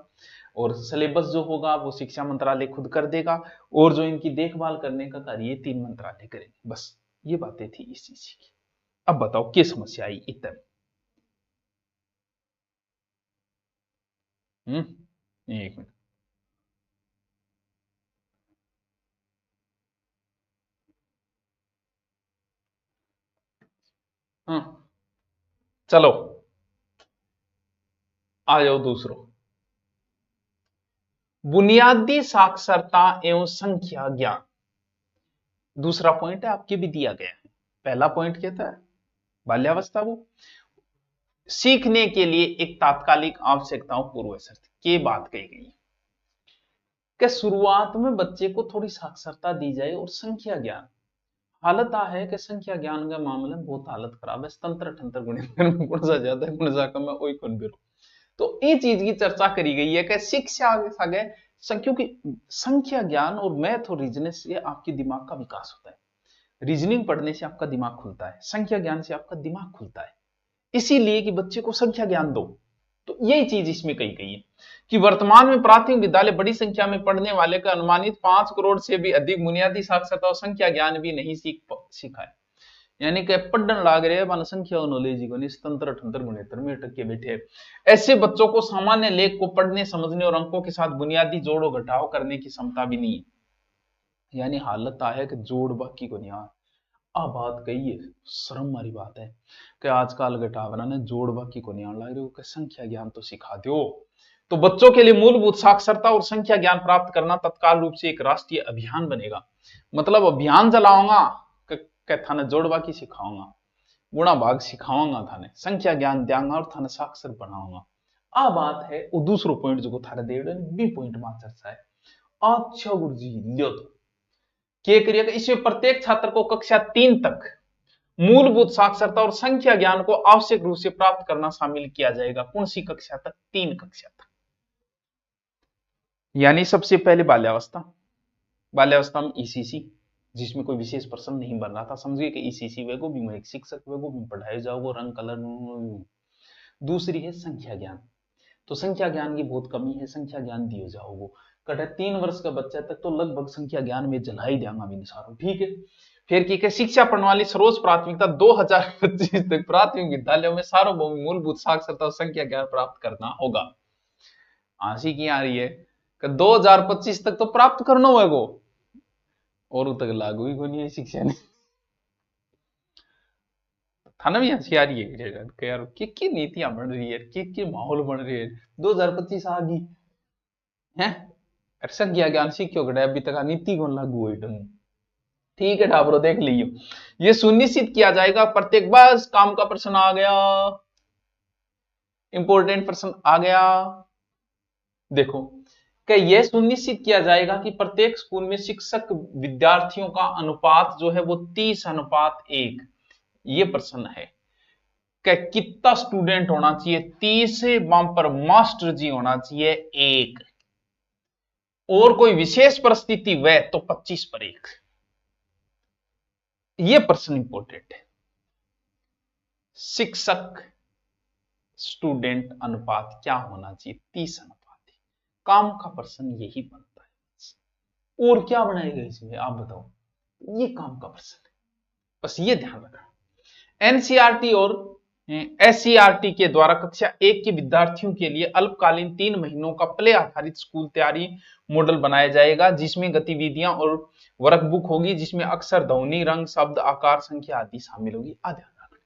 और सिलेबस जो होगा वो शिक्षा मंत्रालय खुद कर देगा, और जो इनकी देखभाल करने का कार्य 3 मंत्रालय करेंगे। बस ये बातें थी ईसीसी की। अब बताओ क्या समस्या आई इतना, एक मिनट, हाँ चलो आ जाओ दूसरो, बुनियादी साक्षरता एवं संख्या ज्ञान, दूसरा पॉइंट है आपके भी दिया गया है। पहला पॉइंट कहता है बाल्यावस्था वो सीखने के लिए एक तात्कालिक आवश्यकताओं पूर्व शर्त की बात कही गई है कि शुरुआत में बच्चे को थोड़ी साक्षरता दी जाए और संख्या ज्ञान, हालत आ है कि संख्या ज्ञान का मामले में बहुत हालत खराब है, तंत्र ठंतर गुण सा ज्यादा है, गुण सा कम है, वही कौन बिरो। तो ये चीज की चर्चा करी गई है कि शिक्षा आगे क्योंकि संख्या ज्ञान और मैथ और रीजनिंग से आपके दिमाग का विकास होता है, रीजनिंग पढ़ने से आपका दिमाग खुलता है, संख्या ज्ञान से आपका दिमाग खुलता है, इसीलिए कि बच्चे को संख्या ज्ञान दो। तो यही चीज इसमें कही गई है कि वर्तमान में प्राथमिक विद्यालय बड़ी संख्या में पढ़ने वाले का अनुमानित 5 करोड़ से भी अधिक बुनियादी साक्षरता और संख्या ज्ञान भी नहीं सीखा है। यानी कि पढ़ने लाग रहे हैं संख्या और नॉलेज को निस्तंत्र ठंतर गुणेतर में अटक के बैठे हैं। ऐसे बच्चों को सामान्य लेख को पढ़ने समझने और अंकों के साथ बुनियादी जोड़ो घटाव करने की क्षमता भी नहीं है। यानी हालत है कि जोड़ बाकी को नहीं आ बात कही है, शर्म वाली बात है कि आजकल घटावना ने जोड़ बाकी को नहीं आने लग रही हो कि संख्या ज्ञान तो सिखा दो। तो बच्चों के लिए मूलभूत साक्षरता और संख्या ज्ञान प्राप्त करना तत्काल रूप से एक राष्ट्रीय अभियान बनेगा। मतलब अभियान चलाऊंगा कि थाने जोड़ बाकी सिखाऊंगा, गुणा भाग सिखाऊंगा, थाने संख्या ज्ञान देंगा और थाने साक्षर बनाऊंगा। आ बात है वो दूसरो पॉइंट जो थारे दे बी पॉइंट में चर्चा है। अच्छा गुरु जी लियो तो क्या करिएगा, इसमें प्रत्येक छात्र को कक्षा 3 तक मूलभूत साक्षरता और संख्या ज्ञान को आवश्यक रूप से प्राप्त करना शामिल किया जाएगा। कौन सी कक्षा तक? 3 कक्षा तक। यानी सबसे पहले बाल्यावस्था, बाल्यावस्था में ईसीसी, जिसमें कोई विशेष प्रश्न नहीं बन रहा था, समझिए कि ईसीसी वेगो भी मैं एक शिक्षक वेगो भी पढ़ाए जाओगे रंग कलर। दूसरी है संख्या ज्ञान, तो संख्या ज्ञान की बहुत कमी है, संख्या ज्ञान दिए जाओगे। कटे 3 वर्ष का बच्चा तक तो लगभग संख्या ज्ञान में जलाई देंगा भी निसारो, ठीक है। फिर की शिक्षा प्रणाली सर्वोच्च प्राथमिकता 2025 तक प्राथमिक विद्यालयों में सार्वभौमिक मूलभूत साक्षरता और संख्या ज्ञान प्राप्त करना होगा। आशी की आ रही है कि 2025 तक तो प्राप्त करना होगा और तक लागू ही कोनी है शिक्षा ने। थाना भी हंसी आ रही है यार, की नीतियां बन रही है, के माहौल बन रहे हैं। 2025 आ गई है, संख्या ज्ञान सीखो गए अभी तक नीति कौन लागू हुई तुम, ठीक है ढाबरो देख लियो। ये सुनिश्चित किया जाएगा प्रत्येक, बस काम का प्रश्न आ गया, इंपॉर्टेंट प्रश्न आ गया। देखो कि यह सुनिश्चित किया जाएगा कि प्रत्येक स्कूल में शिक्षक विद्यार्थियों का अनुपात जो है वो 30:1। ये प्रश्न है कि कितना स्टूडेंट होना चाहिए? 30 पर मास्टर जी होना चाहिए 1, और कोई विशेष परिस्थिति वह तो 25:1। यह प्रश्न इंपॉर्टेंट है। शिक्षक स्टूडेंट अनुपात क्या होना चाहिए? 30:1। काम का प्रश्न यही बनता है, और क्या बनाएगा इसमें आप बताओ? ये काम का प्रश्न है, बस ये ध्यान रखना। एनसीईआरटी और एससीईआरटी के द्वारा कक्षा 1 के विद्यार्थियों के लिए अल्पकालीन 3 महीनों का प्ले आधारित स्कूल तैयारी मॉडल बनाया जाएगा, जिसमें गतिविधियां और वर्कबुक होगी, जिसमें अक्षर, ध्वनि, रंग, शब्द, आकार, संख्या आदि शामिल होगी। ध्यान रखना,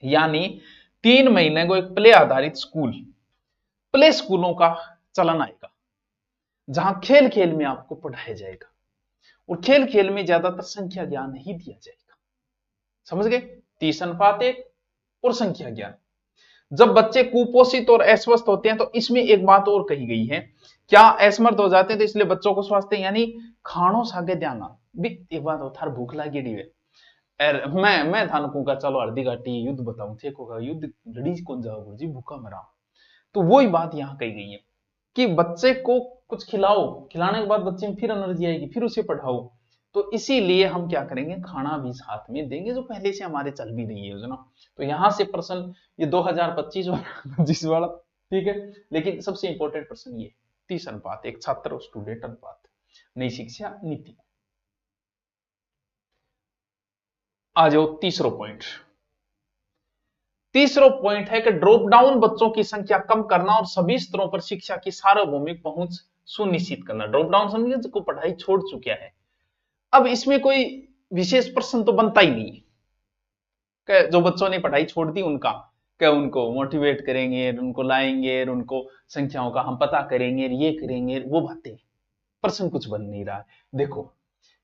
यानी 3 महीने को एक प्ले आधारित स्कूल, प्ले स्कूलों का चलन आएगा, जहां खेल खेल में आपको पढ़ाया जाएगा, और खेल खेल में ज्यादातर संख्या ज्ञान ही दिया जाएगा। समझ गए? 30:1 और संख्या ज्ञान। जब बच्चे कुपोषित और अस्वस्थ होते हैं तो इसमें एक बात और कही गई है, क्या असमर्थ हो जाते हैं तो इसलिए बच्चों को स्वास्थ्य यानी खानो सागे देना भी। एक बात हो, थार भूख लगी डी मैं थान कहूंगा चलो अर्धी घाटी युद्ध बताऊं थे को युद्ध लड़ी कौन जाओ गुरु जी, भूखा मरा। तो वही बात यहां कही गई है कि बच्चे को कुछ खिलाओ, खिलाने के बाद बच्चे में फिर एनर्जी आएगी, फिर उसे पढ़ाओ। तो इसीलिए हम क्या करेंगे, खाना भी साथ में देंगे, जो पहले से हमारे चल भी रही है योजना। तो यहां से प्रश्न ये 2025 वाला 25 वाला, ठीक है, लेकिन सबसे इंपॉर्टेंट प्रश्न ये 30:1 छात्र और स्टूडेंट अनुपात, नई शिक्षा नीति। आ जाओ तीसरा पॉइंट। तीसरा पॉइंट है कि ड्रॉप डाउन बच्चों की संख्या कम करना और सभी स्तरों पर शिक्षा की सार्वभौमिक पहुंच सुनिश्चित करना। ड्रॉप डाउन समझिए जो पढ़ाई छोड़ चुका है। अब इसमें कोई विशेष प्रश्न तो बनता ही नहीं कि जो बच्चों ने पढ़ाई छोड़ दी उनका, क्या उनको मोटिवेट करेंगे, उनको लाएंगे, उनको संख्याओं का हम पता करेंगे, ये करेंगे, वो बातें, प्रश्न कुछ बन नहीं रहा है। देखो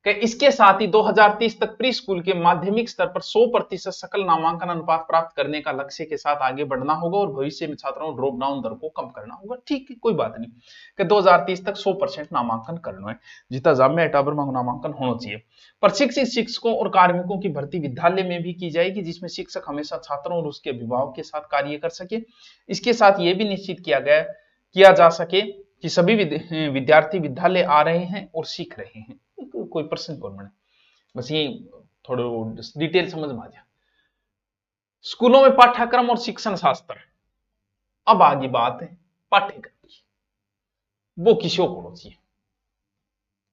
कि इसके साथ ही 2030 तक प्री स्कूल के माध्यमिक स्तर पर 100% सकल नामांकन अनुपात प्राप्त करने का लक्ष्य के साथ आगे बढ़ना होगा और भविष्य में छात्रों ड्रॉप डाउन दर को कम करना होगा। ठीक है, कोई बात नहीं कि 2030 तक 100% नामांकन करना है, जितना जाम में अटाबर मांग नामांकन होना चाहिए। प्रशिक्षित शिक्षकों और कार्मिकों की भर्ती विद्यालय में भी की जाएगी, जिसमें शिक्षक हमेशा छात्रों और उसके अभिभावक के साथ कार्य कर सके। इसके साथ यह भी निश्चित किया जा सके कि सभी विद्यार्थी विद्यालय आ रहे हैं और सीख रहे हैं। कोई प्रश्न कौन बने, बस ये थोड़ा डिटेल समझ में आ जाए। स्कूलों में पाठ्यक्रम और शिक्षण शास्त्र, अब आगे बात है पाठ्यक्रम की, वो किसको होना चाहिए,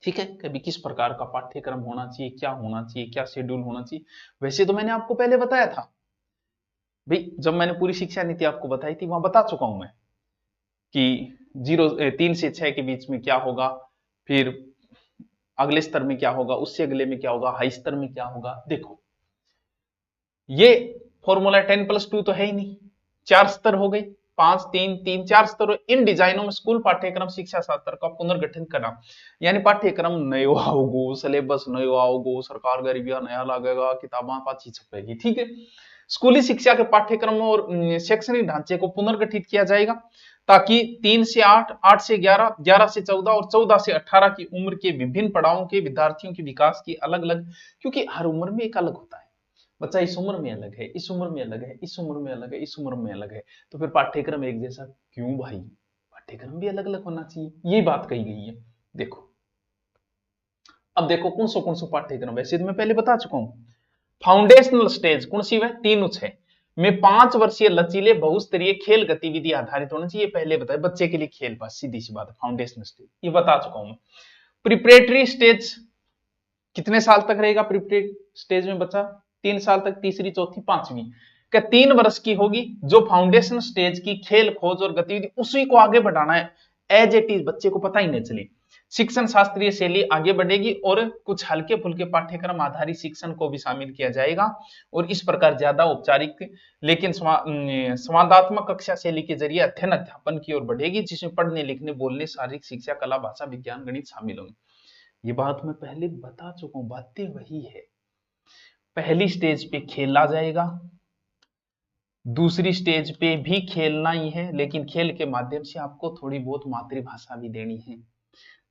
ठीक है। कभी किस प्रकार का पाठ्यक्रम होना चाहिए, क्या होना चाहिए, क्या शेड्यूल होना चाहिए। वैसे तो मैंने आपको पहले बताया था भाई, जब मैंने पूरी शिक्षा नीति आपको बताई थी वहां बता चुका हूं मैं कि 3 से 6 के बीच में क्या होगा, फिर अगले स्तर में क्या होगा, उससे अगले में क्या होगा, हाई स्तर में क्या होगा। देखो ये फॉर्मूला 10+2 तो है ही नहीं, 4 स्तर हो गए, 5 3 3 4 स्तर। इन डिजाइनों में स्कूल पाठ्यक्रम शिक्षा शास्त्र का पुनर्गठन करना, यानी पाठ्यक्रम नयो आओगो, सिलेबस नयो आओगो, सरकार गरीबिया नया लगेगा, किताबें पाछी छपेगी, ठीक है। स्कूली शिक्षा के पाठ्यक्रम और शैक्षणिक ढांचे को पुनर्गठित किया जाएगा ताकि 3 से 8, 8 से 11, 11 से 14 और 14 से 18 की उम्र के विभिन्न पड़ावों के विद्यार्थियों के विकास की अलग अलग, क्योंकि हर उम्र में एक अलग होता है, बच्चा इस उम्र में अलग है, इस उम्र में अलग है, इस उम्र में अलग है, इस उम्र में अलग है, तो फिर पाठ्यक्रम एक जैसा क्यों भाई, पाठ्यक्रम भी अलग अलग होना चाहिए, ये बात कही गई है। देखो अब देखो कौन सा पाठ्यक्रम, वैसे तो मैं पहले बता चुका हूं। फाउंडेशनल स्टेज कौन सी है, 3 में 5 वर्षीय लचीले बहुस्तरीय खेल गतिविधि आधारित होना चाहिए, पहले बताया बच्चे के लिए खेल, बस सीधी सी बात है, फाउंडेशनल स्टेज ये बता चुका हूं मैं। प्रिपरेटरी स्टेज कितने साल तक रहेगा, प्रिपरेटरी स्टेज में बच्चा 3 साल तक, तीसरी चौथी पांचवी क्या 3 वर्ष की होगी, जो फाउंडेशन स्टेज की खेल खोज और गतिविधि उसी को आगे बढ़ाना है, एज इट इज, बच्चे को पता ही नहीं चले। शिक्षण शास्त्रीय शैली आगे बढ़ेगी और कुछ हल्के फुल्के पाठ्यक्रम आधारित शिक्षण को भी शामिल किया जाएगा, और इस प्रकार ज्यादा औपचारिक लेकिन संवादात्मक कक्षा शैली के जरिए अध्ययन अध्यापन की ओर बढ़ेगी, जिसमें पढ़ने लिखने बोलने शारीरिक शिक्षा कला भाषा विज्ञान गणित शामिल होंगे। ये बात मैं पहले बता चुका हूं, बातें वही है। पहली स्टेज पे खेला जाएगा, दूसरी स्टेज पे भी खेलना ही है, लेकिन खेल के माध्यम से आपको थोड़ी बहुत मातृभाषा भी देनी है,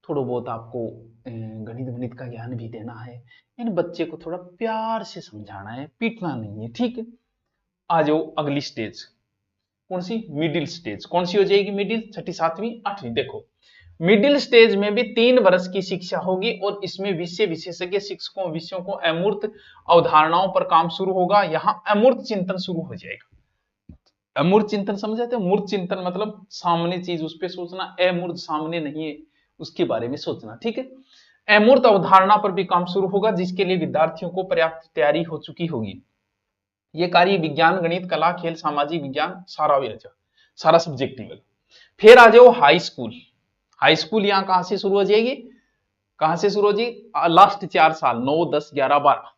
थोड़ा बहुत आपको गणित गणित का ज्ञान भी देना है, इन बच्चे को थोड़ा प्यार से समझाना है, पीटना नहीं है, ठीक है। आ जाओ अगली स्टेज, कौन सी, मिडिल स्टेज, कौन सी हो जाएगी मिडिल, छठी सातवीं आठवीं। देखो मिडिल स्टेज में भी 3 वर्ष की शिक्षा होगी और इसमें विषय विशेषज्ञ शिक्षकों विषयों को अमूर्त अवधारणाओं पर काम शुरू होगा, यहां अमूर्त चिंतन शुरू हो जाएगा। अमूर्त चिंतन समझाते हो, मूर्त चिंतन मतलब सामने चीज उस पर सोचना, अमूर्त सामने नहीं है उसके बारे में सोचना, ठीक है। अमूर्त अवधारणा पर भी काम शुरू होगा, जिसके लिए विद्यार्थियों को पर्याप्त तैयारी हो चुकी होगी। ये कार्य विज्ञान गणित कला खेल सामाजिक विज्ञान सारा सब्जेक्ट लेवल। फिर आ जाओ हाई स्कूल, हाई स्कूल यहां कहां से शुरू हो जाएगी, कहां से शुरू हो जाएगी, लास्ट 4 साल 9 10 11 12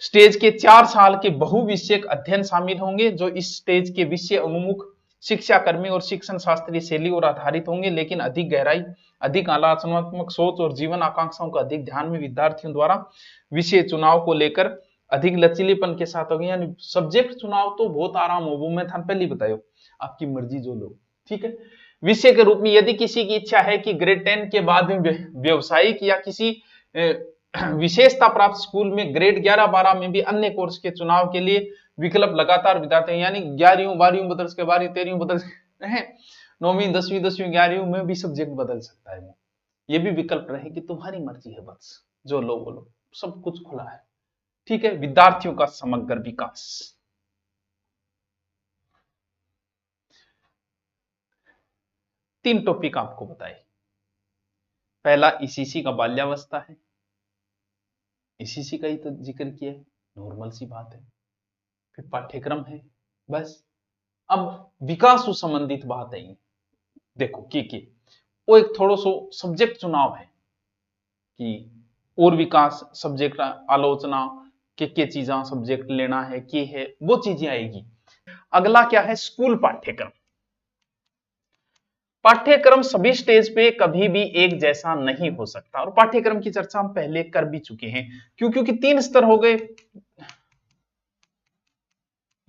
स्टेज के 4 साल के बहुविषयक अध्ययन शामिल होंगे, जो इस स्टेज के विषय उन्मुख शिक्षा कर्मी और शिक्षण शास्त्रीय शैली और आधारित होंगे, लेकिन अधिक गहराई, अधिक आलोचनात्मक सोच और जीवन आकांक्षाओं का अधिक ध्यान में विद्यार्थियों द्वारा विषय चुनाव को लेकर अधिक लचीलेपन के साथ होंगे। यानी सब्जेक्ट चुनाव तो बहुत आराम हो, वो मैं था पहले बतायो, आपकी मर्जी जो लो, ठीक है। विषय के रूप में यदि किसी की इच्छा है कि ग्रेड 10 के बाद में व्यवसायिक या किसी विशेषता प्राप्त स्कूल में ग्रेड 11 12 में भी अन्य कोर्स के चुनाव के लिए विकल्प लगातार विधाते हैं, यानी 11वीं 12वीं बदल के 12वीं 13वीं बदल है, 9वीं 10वीं 10वीं 11वीं में भी सब्जेक्ट बदल सकता है, ये भी विकल्प रहे कि तुम्हारी मर्जी है, बस जो लो बोलो, सब कुछ खुला है, ठीक है। विद्यार्थियों का समग्र विकास, 3 टॉपिक आपको बताए। पहला ईसीसी का बाल्यावस्था है, ईसीसी का ही तो जिक्र किया है, नॉर्मल सी बात है। फिर पाठ्यक्रम है, बस। अब विकास से संबंधित बात है, देखो की वो एक थोड़ा सो सब्जेक्ट चुनाव है कि और विकास सब्जेक्ट आलोचना के चीजा सब्जेक्ट लेना है, के है वो चीजें आएगी। अगला क्या है, स्कूल पाठ्यक्रम। पाठ्यक्रम सभी स्टेज पे कभी भी एक जैसा नहीं हो सकता, और पाठ्यक्रम की चर्चा हम पहले कर भी चुके हैं, क्योंकि 3 स्तर हो गए,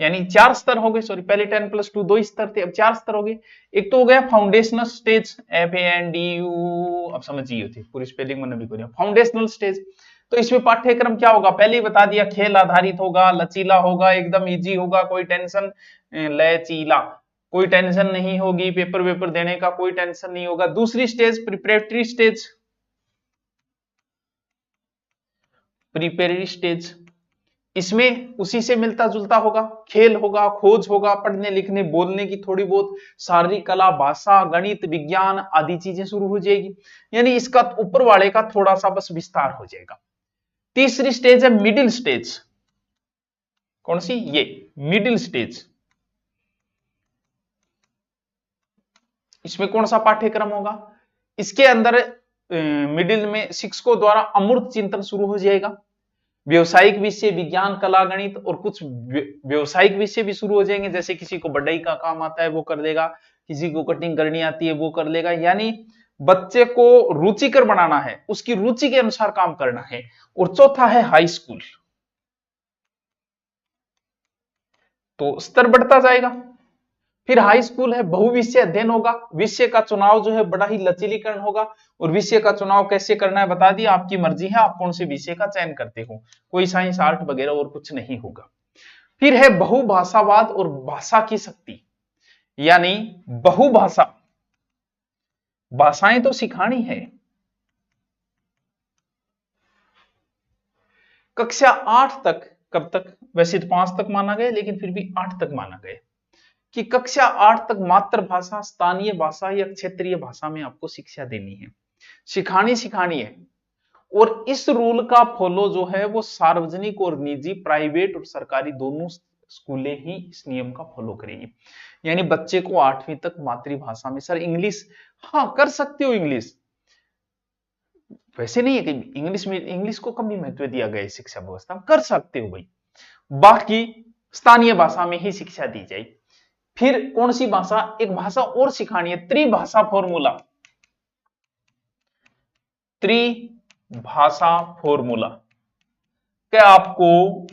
यानी 4 स्तर हो गए, सॉरी पहले 10+2 2 स्तर थे, अब 4 स्तर हो गए। एक तो हो गया फाउंडेशनल स्टेज, FANDU, अब समझिए थी पूरी स्पेलिंग मैंने भी करी, फाउंडेशनल स्टेज। तो इसमें पाठ्यक्रम क्या होगा, पहले ही बता दिया, खेल आधारित होगा, लचीला होगा, एकदम इजी होगा, कोई टेंशन, लचीला, कोई टेंशन नहीं होगी, पेपर वेपर देने का कोई टेंशन नहीं होगा। दूसरी stage preparatory stage, preparatory stage, इसमें उसी से मिलता जुलता होगा, खेल होगा, खोज होगा, पढ़ने लिखने बोलने की थोड़ी बहुत शारीरिक कला, भाषा, गणित, विज्ञान आदि चीजें शुरू हो जाएगी। यानी इसका ऊपर वाले का थोड़ा सा बस विस्तार हो जाएगा। तीसरी स्टेज है मिडिल स्टेज। कौन सी? ये मिडिल स्टेज। इसमें कौन सा पाठ्यक्रम होगा? इसके अंदर मिडिल में शिक्षकों द्वारा अमूर्त चिंतन शुरू हो जाएगा। व्यवसायिक विषय, विज्ञान, कला, गणित और कुछ व्यवसायिक विषय भी शुरू हो जाएंगे। जैसे किसी को बढ़ई का काम आता है वो कर लेगा, किसी को कटिंग करनी आती है वो कर लेगा। यानी बच्चे को रुचिकर बनाना है, उसकी रुचि के अनुसार काम करना है। और चौथा है हाई स्कूल। तो स्तर बढ़ता जाएगा। फिर हाई स्कूल है, बहुविषय अध्ययन होगा। विषय का चुनाव जो है बड़ा ही लचीलीकरण होगा। और विषय का चुनाव कैसे करना है बता दिया, आपकी मर्जी है आप कौन से विषय का चयन करते हो। कोई साइंस, आर्ट वगैरह और कुछ नहीं होगा। फिर है बहुभाषावाद और भाषा की शक्ति, यानी बहुभाषा, भाषाएं तो सिखानी है। कक्षा 8 तक, कब तक? वैसे तो 5 तक माना गया, लेकिन फिर भी 8 तक माना गया कि कक्षा 8 तक मातृभाषा, स्थानीय भाषा या क्षेत्रीय भाषा में आपको शिक्षा देनी है, सिखानी है। और इस रूल का फॉलो जो है वो सार्वजनिक और निजी, प्राइवेट और सरकारी दोनों स्कूलें ही इस नियम का फॉलो करेगी। यानी बच्चे को 8वीं तक मातृभाषा में, सर इंग्लिश, हाँ कर सकते हो इंग्लिश, वैसे नहीं है कि इंग्लिश में, इंग्लिश को कम ही महत्व दिया गया है शिक्षा व्यवस्था में, कर सकते हो भाई। बाकी स्थानीय भाषा में ही शिक्षा दी जाए। फिर कौन सी भाषा? एक भाषा और सिखानी है, त्रिभाषा फॉर्मूला। त्रिभाषा फॉर्मूला क्या आपको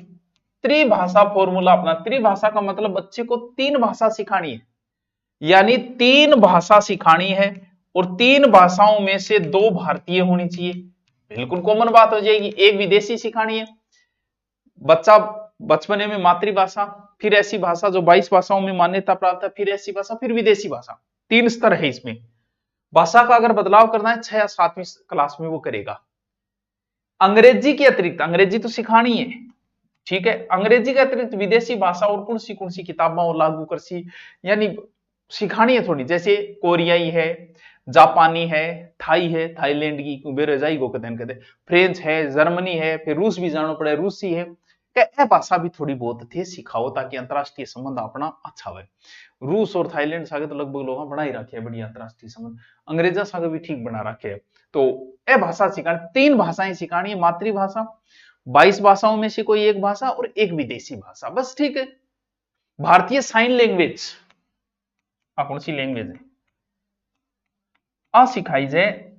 त्रिभाषा फॉर्मूला अपना? त्रिभाषा का मतलब बच्चे को 3 भाषा सिखानी है, यानी 3 भाषा सिखानी है। और 3 भाषाओं में से 2 भारतीय होनी चाहिए, बिल्कुल कॉमन बात हो जाएगी। एक विदेशी सिखानी है, बच्चा बचपने में मातृभाषा, फिर ऐसी भाषा जो 22 भाषाओं में मान्यता प्राप्त है, फिर ऐसी भाषा, फिर विदेशी भाषा। 3 स्तर है इसमें। भाषा का अगर बदलाव करना है 6 या 7वीं क्लास में वो करेगा। अंग्रेजी के अतिरिक्त, अंग्रेजी तो सिखानी है, ठीक है, अंग्रेजी के अतिरिक्त विदेशी भाषा और कौन सी किताबें और लागू कर सी, यानी सिखानी है थोड़ी। जैसे कोरियाई है, जापानी है, थाई है, थाईलैंड की बेरोजाई को कथन कहते, फ्रेंच है, जर्मनी है, फिर रूस भी जाना पड़े, रूसी है। क्या भाषा भी थोड़ी बहुत थे सिखाओ, ताकि अंतरराष्ट्रीय संबंध अपना अच्छा हो। रूस और थाईलैंड सागे तो लगभग लोग बना ही रखे है बढ़िया अंतरराष्ट्रीय संबंध, अंग्रेजा सागे भी ठीक बना रखे है। तो ए भाषा सिखानी, 3 भाषाएं सिखानी है, मातृभाषा, 22 भाषाओं में से कोई एक भाषा और एक विदेशी भाषा, बस ठीक है। भारतीय साइन लैंग्वेज, कौन सी लैंग्वेज है? सिखाई जाए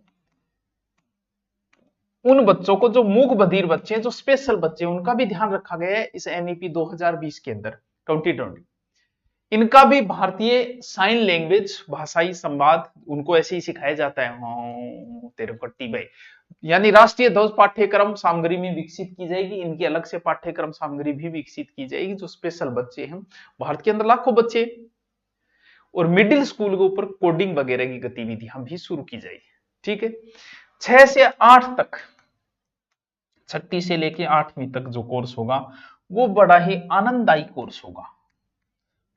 उन बच्चों को जो मूक बधिर बच्चे हैं, जो स्पेशल बच्चे हैं, उनका भी ध्यान रखा गया है इस एनईपी 2020 के अंदर 2020। इनका भी भारतीय साइन लैंग्वेज, भाषाई संवाद, उनको ऐसे ही सिखाया जाता है। हाँ तेरे कट्टी भाई, यानी राष्ट्रीय ध्वज पाठ्यक्रम सामग्री में विकसित की जाएगी। इनकी अलग से पाठ्यक्रम सामग्री भी विकसित की जाएगी, जो स्पेशल बच्चे हैं। भारत के अंदर लाखों बच्चे। और मिडिल स्कूल के ऊपर कोडिंग वगैरह की गतिविधियां भी शुरू की जाएगी, ठीक है। 6 से 8 तक, 6वीं से लेके 8वीं तक जो कोर्स होगा वो बड़ा ही आनंददायी कोर्स होगा।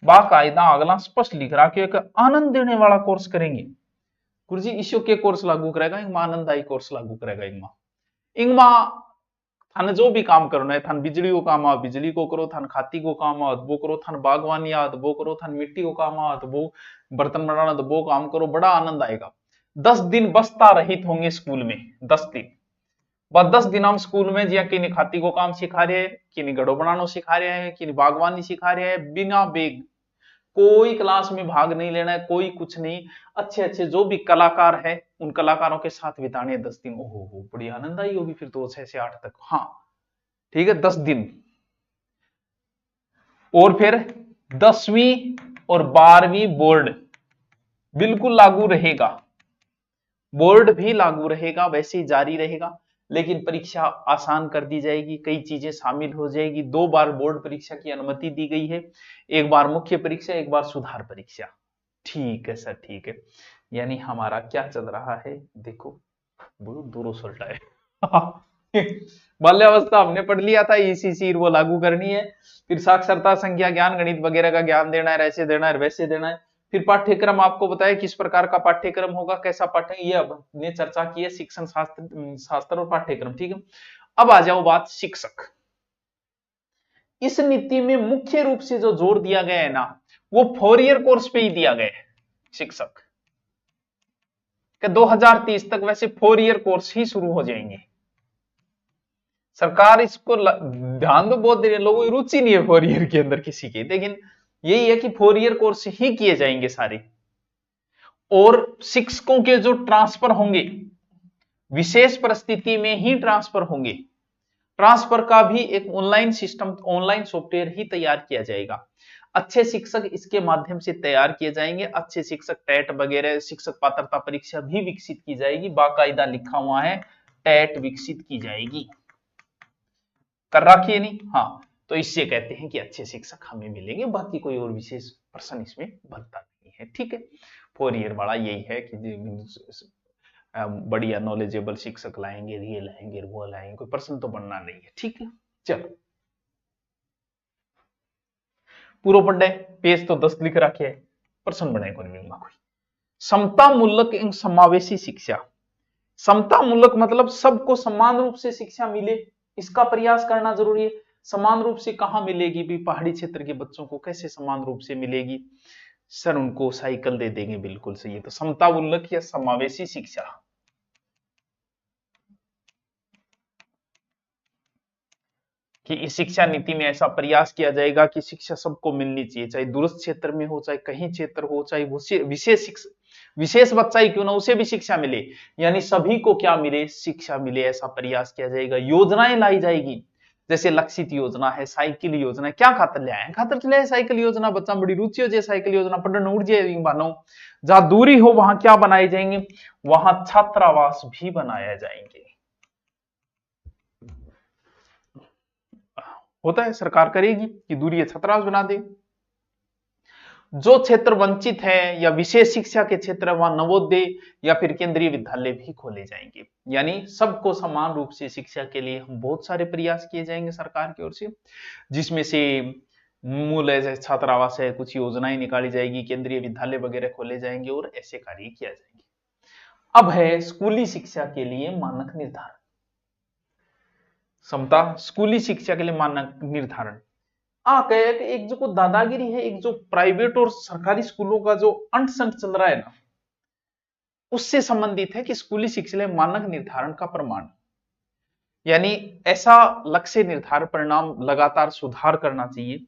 बाकायदा अगला स्पष्ट लिख रहा कि एक आनंद देने वाला कोर्स करेंगे। गुरुजी ईशो के कोर्स लागू करेगा, इंगमा आनंददायी कोर्स लागू करेगा। इंगमा थाने जो भी काम करना है, थान बिजली को काम आओ बिजली को करो, थान खाती को काम आओ वो करो, थान बागवानी आओ वो करो, थान मिट्टी को काम आओ तो वो बर्तन बनाना तो वो काम करो, बड़ा आनंद आएगा। 10 दिन बस्ता रहित होंगे स्कूल में, 10 दिन बाद 10 दिन हम स्कूल में जिया किन्हीं खाती को काम सिखा रहे हैं, किन्हीं गड़ो बनाना सिखा रहे हैं, किन्हीं बागवानी सिखा रहे हैं, बिना बेग, कोई क्लास में भाग नहीं लेना है, कोई कुछ नहीं। अच्छे अच्छे जो भी कलाकार है उन कलाकारों के साथ बिताने 10 दिन। ओहो बड़ी आनंद आई होगी फिर तो 6 से 8 तक। हाँ ठीक है, 10 दिन। और फिर 10वीं और 12वीं बोर्ड बिल्कुल लागू रहेगा, बोर्ड भी लागू रहेगा, वैसे ही जारी रहेगा, लेकिन परीक्षा आसान कर दी जाएगी, कई चीजें शामिल हो जाएगी। 2 बार बोर्ड परीक्षा की अनुमति दी गई है, एक बार मुख्य परीक्षा, एक बार सुधार परीक्षा। ठीक है सर, ठीक है। यानी हमारा क्या चल रहा है देखो, बहुत दूरों सल्टा है बाल्यावस्था हमने पढ़ लिया था, ईसीसी वो लागू करनी है, फिर साक्षरता, संख्या ज्ञान, गणित वगैरह का ज्ञान देना है, ऐसे देना है, वैसे देना है। फिर पाठ्यक्रम आपको बताया किस प्रकार का पाठ्यक्रम होगा, कैसा पाठ्य, ये अब हमने चर्चा की है, शिक्षण शास्त्र और पाठ्यक्रम। ठीक है, अब आ जाओ बात शिक्षक। इस नीति में मुख्य रूप से जो जोर दिया गया है ना, वो 4 ईयर कोर्स पे ही दिया गया है शिक्षक कि 2030 तक वैसे 4 ईयर कोर्स ही शुरू हो जाएंगे। सरकार इसको ध्यान तो बहुत दे रही है, लोगों की रुचि नहीं है 4 ईयर के अंदर किसी की, लेकिन यही है कि 4 ईयर कोर्स ही किए जाएंगे सारे। और शिक्षकों के जो ट्रांसफर होंगे विशेष परिस्थिति में ही ट्रांसफर होंगे। ट्रांसफर का भी एक ऑनलाइन सिस्टम, ऑनलाइन सॉफ्टवेयर ही तैयार किया जाएगा। अच्छे शिक्षक इसके माध्यम से तैयार किए जाएंगे। अच्छे शिक्षक टेट वगैरह शिक्षक पात्रता परीक्षा भी विकसित की जाएगी, बाकायदा लिखा हुआ है टेट विकसित की जाएगी, कर रखी है नहीं? हाँ, तो इससे कहते हैं कि अच्छे शिक्षक हमें मिलेंगे, बाकी कोई और विशेष प्रश्न इसमें बनता नहीं है। ठीक है, 4 ईयर वाला यही है कि बढ़िया नॉलेजेबल शिक्षक लाएंगे, ये लाएंगे, वो लाएंगे, कोई प्रश्न तो बनना नहीं है। ठीक है, चलो पूरा पढ़े, पेज तो 10 लिख रखे है, प्रश्न बनाए कोई नहीं। कोई समता मूलक एवं समावेशी शिक्षा। समता मूलक मतलब सबको समान रूप से शिक्षा मिले, इसका प्रयास करना जरूरी है। समान रूप से कहां मिलेगी भी, पहाड़ी क्षेत्र के बच्चों को कैसे समान रूप से मिलेगी? सर उनको साइकिल दे देंगे, बिल्कुल सही है। तो समता मूलक या समावेशी शिक्षा, कि इस शिक्षा नीति में ऐसा प्रयास किया जाएगा कि शिक्षा सबको मिलनी चाहिए, चाहे दूरस्थ क्षेत्र में हो, चाहे कहीं क्षेत्र हो, चाहे विशेष बच्चा ही क्यों ना, उसे भी शिक्षा मिले, यानी सभी को क्या मिले, शिक्षा मिले, ऐसा प्रयास किया जाएगा। योजनाएं लाई जाएगी, जैसे लक्षित योजना है, साइकिल योजना। क्या खातर ले आए? खातर चले साइकिल योजना, बच्चा बड़ी रुचि हो जाए साइकिल योजना पढ़ने उड़ जाए मानो। जहां दूरी हो वहां क्या बनाए जाएंगे, वहां छात्रावास भी बनाया जाएंगे। होता है, सरकार करेगी कि दूरी छात्रावास बना दे। जो क्षेत्र वंचित है या विशेष शिक्षा के क्षेत्र, वहां नवोदय या फिर केंद्रीय विद्यालय भी खोले जाएंगे। यानी सबको समान रूप से शिक्षा के लिए हम बहुत सारे प्रयास किए जाएंगे सरकार की ओर से, जिसमें से मूल छात्रावास है, कुछ योजनाएं निकाली जाएगी, केंद्रीय विद्यालय वगैरह खोले जाएंगे और ऐसे कार्य किया जाएंगे। अब है स्कूली शिक्षा के लिए मानक निर्धारण। समता स्कूली शिक्षा के लिए मानक निर्धारण एक जो दादागिरी है, एक जो प्राइवेट और सरकारी स्कूलों का जो अंट-संट चल रहा है ना, उससे संबंधित है कि स्कूली शिक्षा में मानक निर्धारण का प्रमाण, यानी ऐसा लक्ष्य निर्धारण परिणाम लगातार सुधार करना चाहिए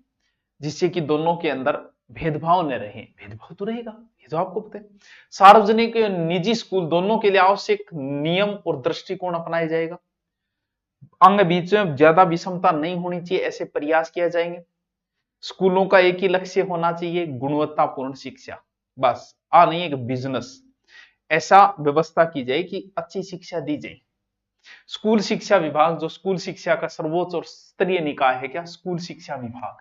जिससे कि दोनों के अंदर भेदभाव न रहे। भेदभाव तो रहेगा, ये तो आपको पता है। सार्वजनिक निजी स्कूल दोनों के लिए आवश्यक नियम और दृष्टिकोण अपनाया जाएगा। अंग बीच में ज्यादा विषमता नहीं होनी चाहिए, ऐसे प्रयास किया जाएंगे। स्कूलों का एक ही लक्ष्य होना चाहिए, गुणवत्तापूर्ण शिक्षा, बस नहीं एक बिजनेस। ऐसा व्यवस्था की जाए कि अच्छी शिक्षा दी जाए। स्कूल शिक्षा विभाग, जो स्कूल शिक्षा का सर्वोच्च और स्तरीय निकाय है, क्या स्कूल शिक्षा विभाग।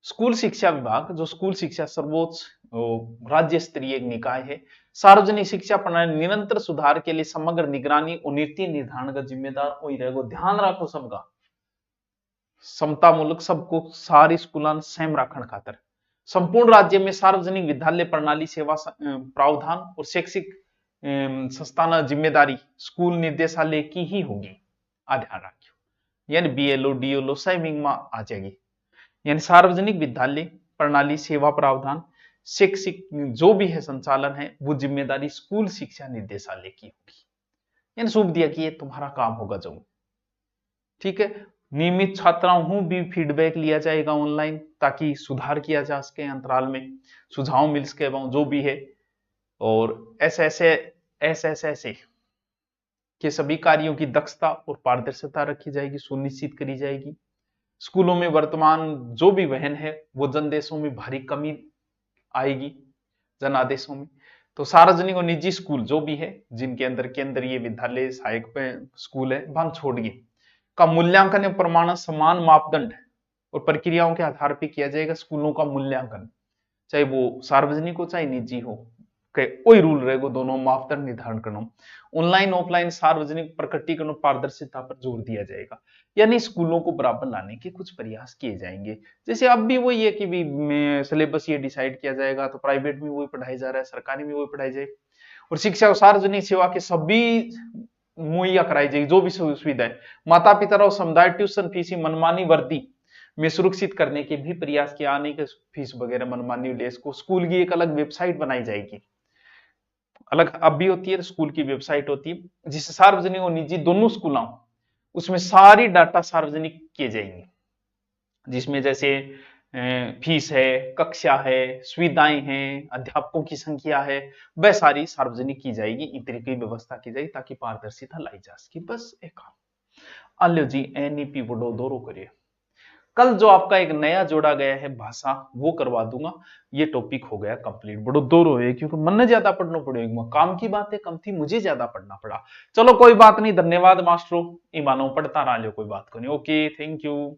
स्कूल शिक्षा विभाग, जो स्कूल शिक्षा सर्वोच्च राज्य स्तरीय निकाय है, सार्वजनिक शिक्षा प्रणाली निरंतर सुधार के लिए समग्र निगरानी और नीति निर्धारण का जिम्मेदार वही रहेगा। ध्यान रखो सबका, समता मूलक सबको सारी स्कूल सेम रखने खातर संपूर्ण राज्य में सार्वजनिक विद्यालय प्रणाली सेवा प्रावधान और शैक्षिक संस्थान जिम्मेदारी स्कूल निर्देशालय की ही होगी। ध्यान रखियो, यानी बीएलओ डीएलओ सेविंग में आ जाएगी। यानी सार्वजनिक विद्यालय प्रणाली सेवा प्रावधान शैक्षिक जो भी है संचालन है, वो जिम्मेदारी स्कूल शिक्षा निर्देशालय की होगी। यानी सौंप दिया कि ये तुम्हारा काम होगा जो। ठीक है, नियमित छात्राओं भी फीडबैक लिया जाएगा ऑनलाइन, ताकि सुधार किया जा सके, अंतराल में सुझाव मिल सके जो भी है। और ऐसे के सभी कार्यों की दक्षता और पारदर्शिता रखी जाएगी, सुनिश्चित करी जाएगी। स्कूलों में वर्तमान जो भी वहन है, वो जनादेशों में भारी कमी आएगी, जनादेशों में। तो सार्वजनिक और निजी स्कूल जो भी है, जिनके अंदर केंद्रीय विद्यालय सहायक स्कूल है, वहां छोड़िए का मूल्यांकन एवं प्रमाणन समान मापदंड और प्रक्रियाओं के आधार पर किया जाएगा। स्कूलों का मूल्यांकन चाहे वो सार्वजनिक हो चाहे निजी हो, कोई रूल रहेगा, दोनों मापदंड निर्धारण करना। ऑनलाइन ऑफलाइन सार्वजनिक प्रकटीकरण पारदर्शिता पर जोर दिया जाएगा, यानी स्कूलों को बराबर लाने के कुछ प्रयास किए जाएंगे। जैसे अब भी वही है कि भी सिलेबस ये डिसाइड किया जाएगा, तो प्राइवेट में वही पढ़ाई जा रहा है, सरकारी में वही पढ़ाई जाए, और शिक्षा और सार्वजनिक सेवा के सभी मुहैया कराई जाएगी जो भी सुविधाएं। माता पिता और समुदाय ट्यूशन फीस मनमानी वर्दी में सुरक्षित करने के भी प्रयास किया, आने के फीस वगैरह मनमानी लेस को स्कूल की एक अलग वेबसाइट बनाई जाएगी, अलग अब भी होती है, स्कूल की वेबसाइट होती है जिससे सार्वजनिक और निजी दोनों स्कूलों उसमें सारी डाटा सार्वजनिक किए जाएंगे, जिसमें जैसे फीस है, कक्षा है, सुविधाएं हैं, अध्यापकों की संख्या है, वह सारी सार्वजनिक की जाएगी। इस तरीके की व्यवस्था की जाएगी ताकि पारदर्शिता लाई जा सके। बस एक आल्यो जी एनईपी बड़ो दौरो करिए। कल जो आपका एक नया जोड़ा गया है भाषा, वो करवा दूंगा। ये टॉपिक हो गया कंप्लीट, बड़ो दौरो है क्योंकि मन ने ज्यादा पढ़ना पड़ेगा, काम की बातें कम थी, मुझे ज्यादा पढ़ना पड़ा। चलो कोई बात नहीं, धन्यवाद मास्टरों, ईमानो पढ़ता रहा लो, कोई बात को नहीं। Okay, thank you.